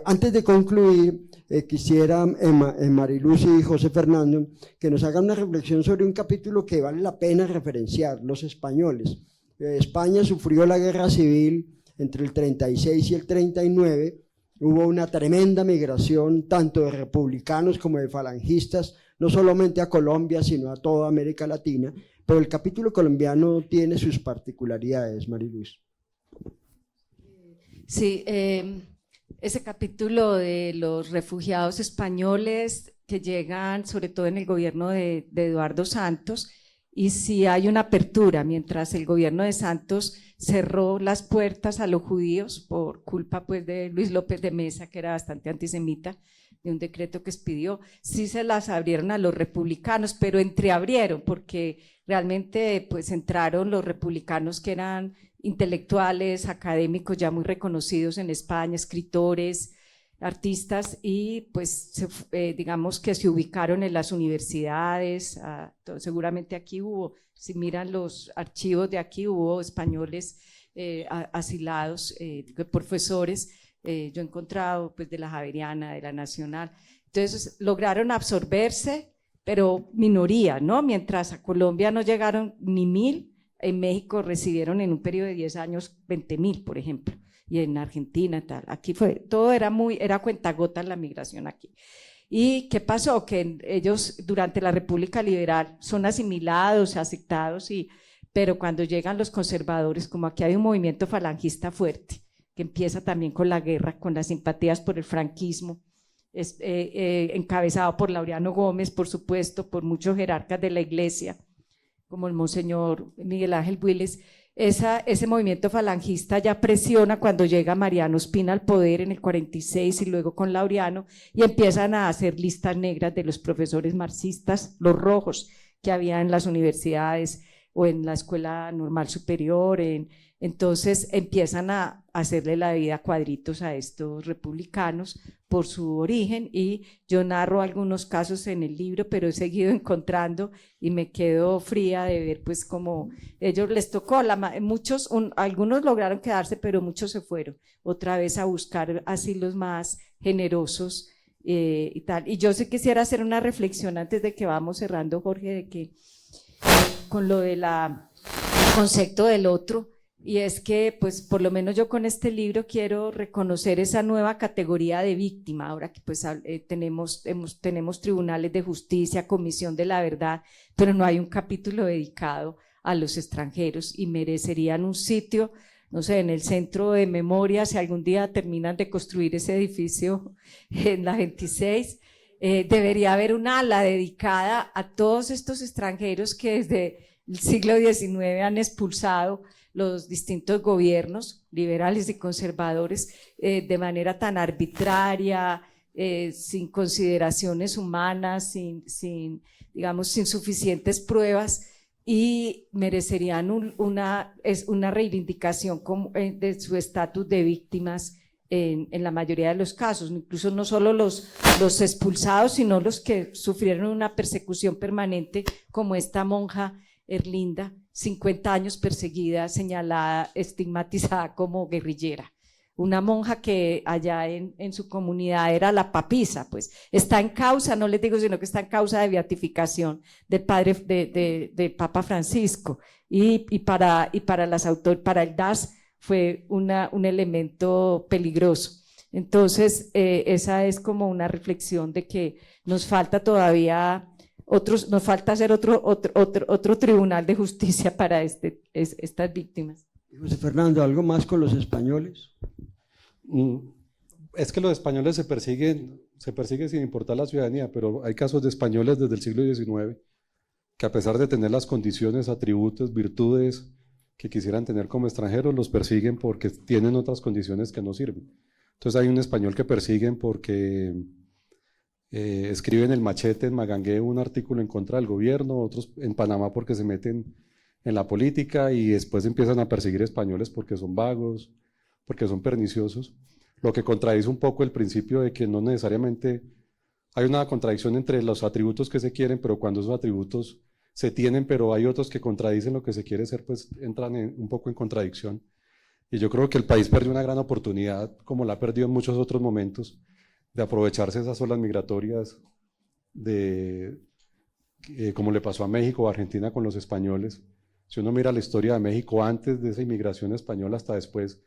Antes de concluir, quisiera, Mariluz y José Fernando, que nos hagan una reflexión sobre un capítulo que vale la pena referenciar, los españoles. España sufrió la guerra civil entre el 36 y el 39, hubo una tremenda migración tanto de republicanos como de falangistas, no solamente a Colombia, sino a toda América Latina, pero el capítulo colombiano tiene sus particularidades, Mariluz. Sí, ese capítulo de los refugiados españoles que llegan sobre todo en el gobierno de Eduardo Santos, y sí hay una apertura, mientras el gobierno de Santos cerró las puertas a los judíos por culpa pues de Luis López de Mesa, que era bastante antisemita, de un decreto que expidió, sí se las abrieron a los republicanos, pero entreabrieron porque realmente pues entraron los republicanos que eran intelectuales, académicos ya muy reconocidos en España, escritores, artistas, y pues digamos que se ubicaron en las universidades, seguramente aquí hubo, si miran los archivos de aquí, hubo españoles asilados, profesores, yo he encontrado pues de la Javeriana, de la Nacional, entonces lograron absorberse, pero minoría, ¿no? Mientras a Colombia no llegaron ni 1000, en México recibieron en un periodo de 10 años 20.000, por ejemplo, y en Argentina tal. Aquí todo era cuentagotas la migración aquí. ¿Y qué pasó? Que ellos durante la República Liberal son asimilados, aceptados, pero cuando llegan los conservadores, como aquí hay un movimiento falangista fuerte, que empieza también con la guerra, con las simpatías por el franquismo, encabezado por Laureano Gómez, por supuesto, por muchos jerarcas de la iglesia, como el monseñor Miguel Ángel Willes, ese movimiento falangista ya presiona cuando llega Mariano Ospina al poder en el 46 y luego con Laureano, y empiezan a hacer listas negras de los profesores marxistas, los rojos que había en las universidades o en la Escuela Normal Superior, entonces empiezan a hacerle la vida a cuadritos a estos republicanos por su origen, y yo narro algunos casos en el libro, pero he seguido encontrando y me quedo fría de ver pues como ellos les tocó, algunos lograron quedarse, pero muchos se fueron otra vez a buscar asilos más generosos y tal. Y yo sí quisiera hacer una reflexión antes de que vamos cerrando, Jorge, de que con lo del concepto del otro, y es que pues por lo menos yo con este libro quiero reconocer esa nueva categoría de víctima, ahora que pues tenemos tribunales de justicia, comisión de la verdad, pero no hay un capítulo dedicado a los extranjeros, y merecerían un sitio, no sé, en el centro de memoria, si algún día terminan de construir ese edificio en la 26, debería haber un ala dedicada a todos estos extranjeros que desde el siglo XIX han expulsado los distintos gobiernos liberales y conservadores de manera tan arbitraria, sin consideraciones humanas, sin suficientes pruebas, y merecerían una reivindicación de su estatus de víctimas en la mayoría de los casos, incluso no solo los expulsados, sino los que sufrieron una persecución permanente, como esta monja Erlinda, 50 años perseguida, señalada, estigmatizada como guerrillera. Una monja que allá en su comunidad era la papisa, pues está en causa, no les digo, sino que está en causa de beatificación del padre de Papa Francisco, y para el DAS fue un elemento peligroso. Entonces, esa es como una reflexión de que nos falta todavía nos falta hacer otro tribunal de justicia para estas víctimas. José Fernando, ¿algo más con los españoles? Es que los españoles se persiguen sin importar la ciudadanía, pero hay casos de españoles desde el siglo XIX que, a pesar de tener las condiciones, atributos, virtudes que quisieran tener como extranjeros, los persiguen porque tienen otras condiciones que no sirven. Entonces hay un español que persiguen porque escriben el Machete en Magangué un artículo en contra del gobierno, otros en Panamá porque se meten en la política, y después empiezan a perseguir españoles porque son vagos, porque son perniciosos, lo que contradice un poco el principio de que no necesariamente hay una contradicción entre los atributos que se quieren, pero cuando esos atributos se tienen, pero hay otros que contradicen lo que se quiere ser, pues entran un poco en contradicción. Y yo creo que el país perdió una gran oportunidad, como la ha perdido en muchos otros momentos, de aprovecharse esas olas migratorias, como le pasó a México o Argentina con los españoles. Si uno mira la historia de México antes de esa inmigración española hasta después,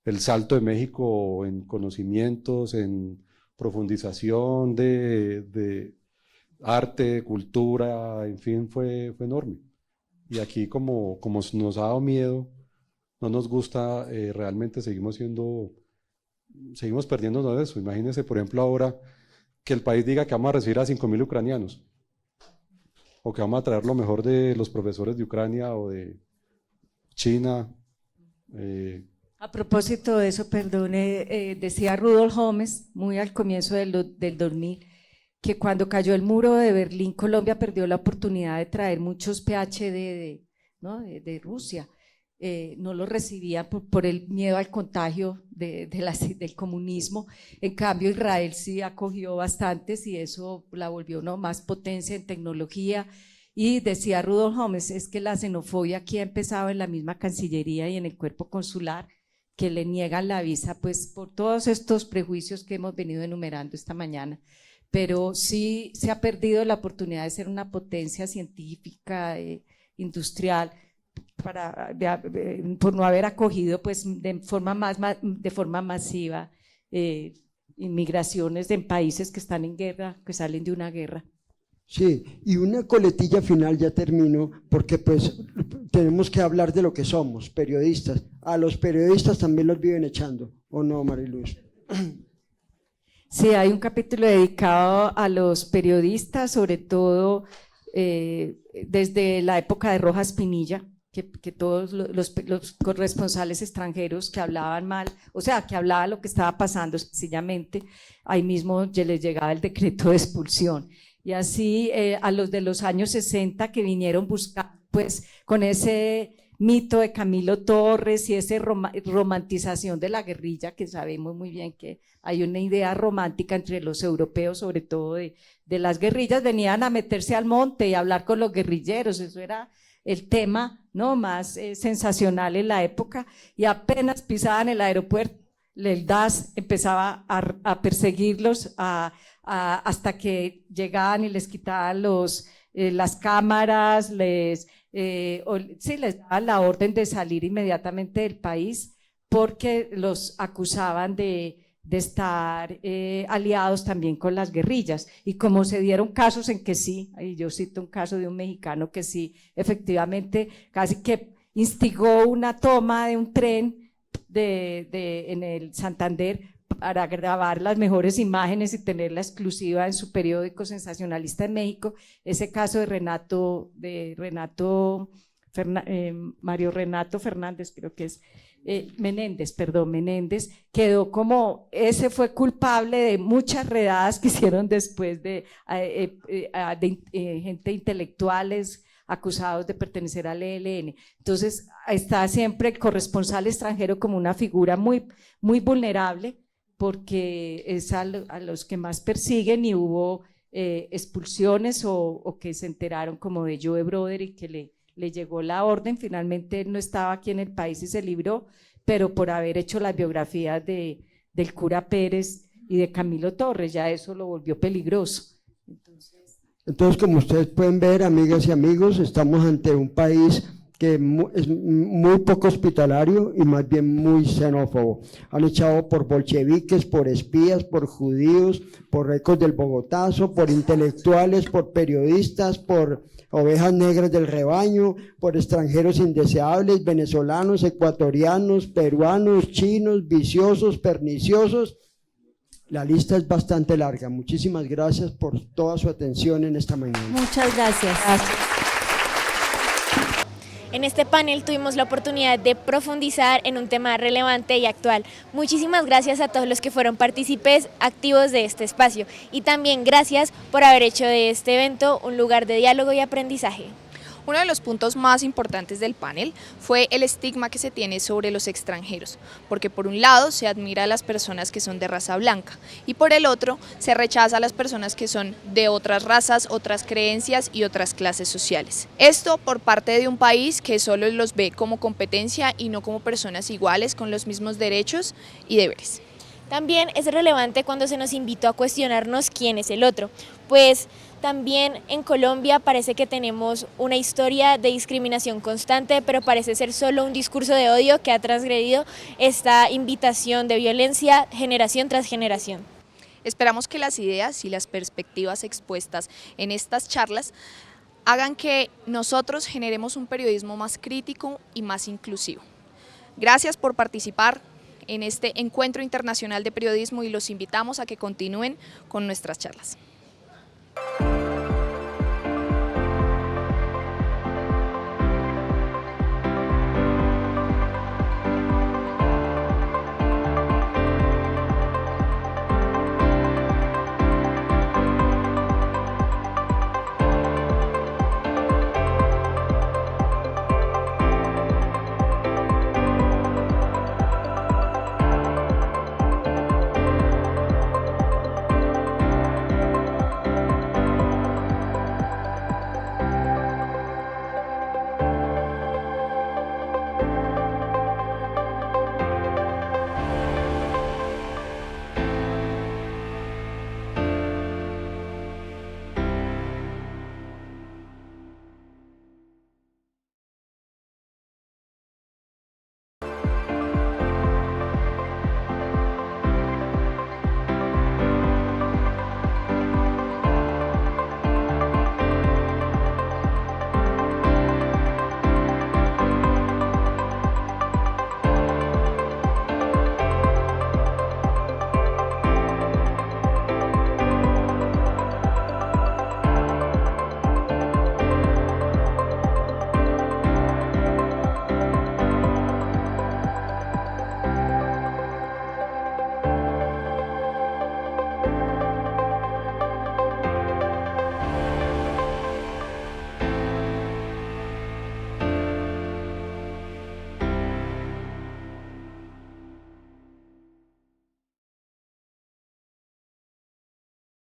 el salto de México en conocimientos, en profundización de arte, cultura, en fin, fue enorme. Y aquí como nos ha dado miedo, no nos gusta, realmente seguimos perdiéndonos de eso. Imagínense, por ejemplo, ahora que el país diga que vamos a recibir a 5.000 ucranianos, o que vamos a traer lo mejor de los profesores de Ucrania o de China. A propósito de eso, perdone, decía Rudolf Holmes, muy al comienzo del 2000, que cuando cayó el muro de Berlín, Colombia perdió la oportunidad de traer muchos PhD de Rusia. No los recibían por el miedo al contagio del comunismo. En cambio, Israel sí acogió bastantes y eso la volvió más potencia en tecnología. Y decía Rudolf Holmes, es que la xenofobia aquí ha empezado en la misma Cancillería y en el cuerpo consular, que le niegan la visa, pues por todos estos prejuicios que hemos venido enumerando esta mañana. Pero sí se ha perdido la oportunidad de ser una potencia científica, industrial, por no haber acogido pues de forma masiva inmigraciones en países que están en guerra, que salen de una guerra. Sí, y una coletilla final, ya termino, porque pues tenemos que hablar de lo que somos, periodistas. A los periodistas también los viven echando, ¿o no, Mariluz? Sí, hay un capítulo dedicado a los periodistas, sobre todo desde la época de Rojas Pinilla, que todos los corresponsales extranjeros que hablaban mal, o sea, que hablaban lo que estaba pasando sencillamente, ahí mismo les llegaba el decreto de expulsión. Y así a los de los años 60 que vinieron buscando, pues con ese mito de Camilo Torres y esa romantización de la guerrilla, que sabemos muy bien que hay una idea romántica entre los europeos, sobre todo de las guerrillas, venían a meterse al monte y a hablar con los guerrilleros, eso era el tema más sensacional en la época, y apenas pisaban el aeropuerto, el DAS empezaba a perseguirlos hasta que llegaban y les quitaban las cámaras, les daban la orden de salir inmediatamente del país porque los acusaban de estar aliados también con las guerrillas. Y como se dieron casos en que sí, y yo cito un caso de un mexicano que sí, efectivamente, casi que instigó una toma de un tren en el Santander para grabar las mejores imágenes y tener la exclusiva en su periódico sensacionalista en México, ese caso de Mario Renato Fernández, creo que es, Menéndez, quedó como, ese fue culpable de muchas redadas que hicieron después de gente intelectuales, acusados de pertenecer al ELN. Entonces está siempre el corresponsal extranjero como una figura muy, muy vulnerable, porque es a los que más persiguen, y hubo expulsiones o que se enteraron como de Joe Brother y que le llegó la orden. Finalmente él no estaba aquí en el país y se libró, pero por haber hecho las biografías del cura Pérez y de Camilo Torres, ya eso lo volvió peligroso. Entonces, como ustedes pueden ver, amigas y amigos, estamos ante un país que es muy poco hospitalario y más bien muy xenófobo. Han echado por bolcheviques, por espías, por judíos, por ecos del Bogotazo, por intelectuales, por periodistas, por ovejas negras del rebaño, por extranjeros indeseables, venezolanos, ecuatorianos, peruanos, chinos, viciosos, perniciosos. La lista es bastante larga. Muchísimas gracias por toda su atención en esta mañana. Muchas gracias. En este panel tuvimos la oportunidad de profundizar en un tema relevante y actual. Muchísimas gracias a todos los que fueron partícipes activos de este espacio, y también gracias por haber hecho de este evento un lugar de diálogo y aprendizaje. Uno de los puntos más importantes del panel fue el estigma que se tiene sobre los extranjeros, porque por un lado se admira a las personas que son de raza blanca y por el otro se rechaza a las personas que son de otras razas, otras creencias y otras clases sociales. Esto por parte de un país que solo los ve como competencia y no como personas iguales con los mismos derechos y deberes. También es relevante cuando se nos invitó a cuestionarnos quién es el otro, pues también en Colombia parece que tenemos una historia de discriminación constante, pero parece ser solo un discurso de odio que ha transgredido esta invitación de violencia generación tras generación. Esperamos que las ideas y las perspectivas expuestas en estas charlas hagan que nosotros generemos un periodismo más crítico y más inclusivo. Gracias por participar en este encuentro internacional de periodismo y los invitamos a que continúen con nuestras charlas.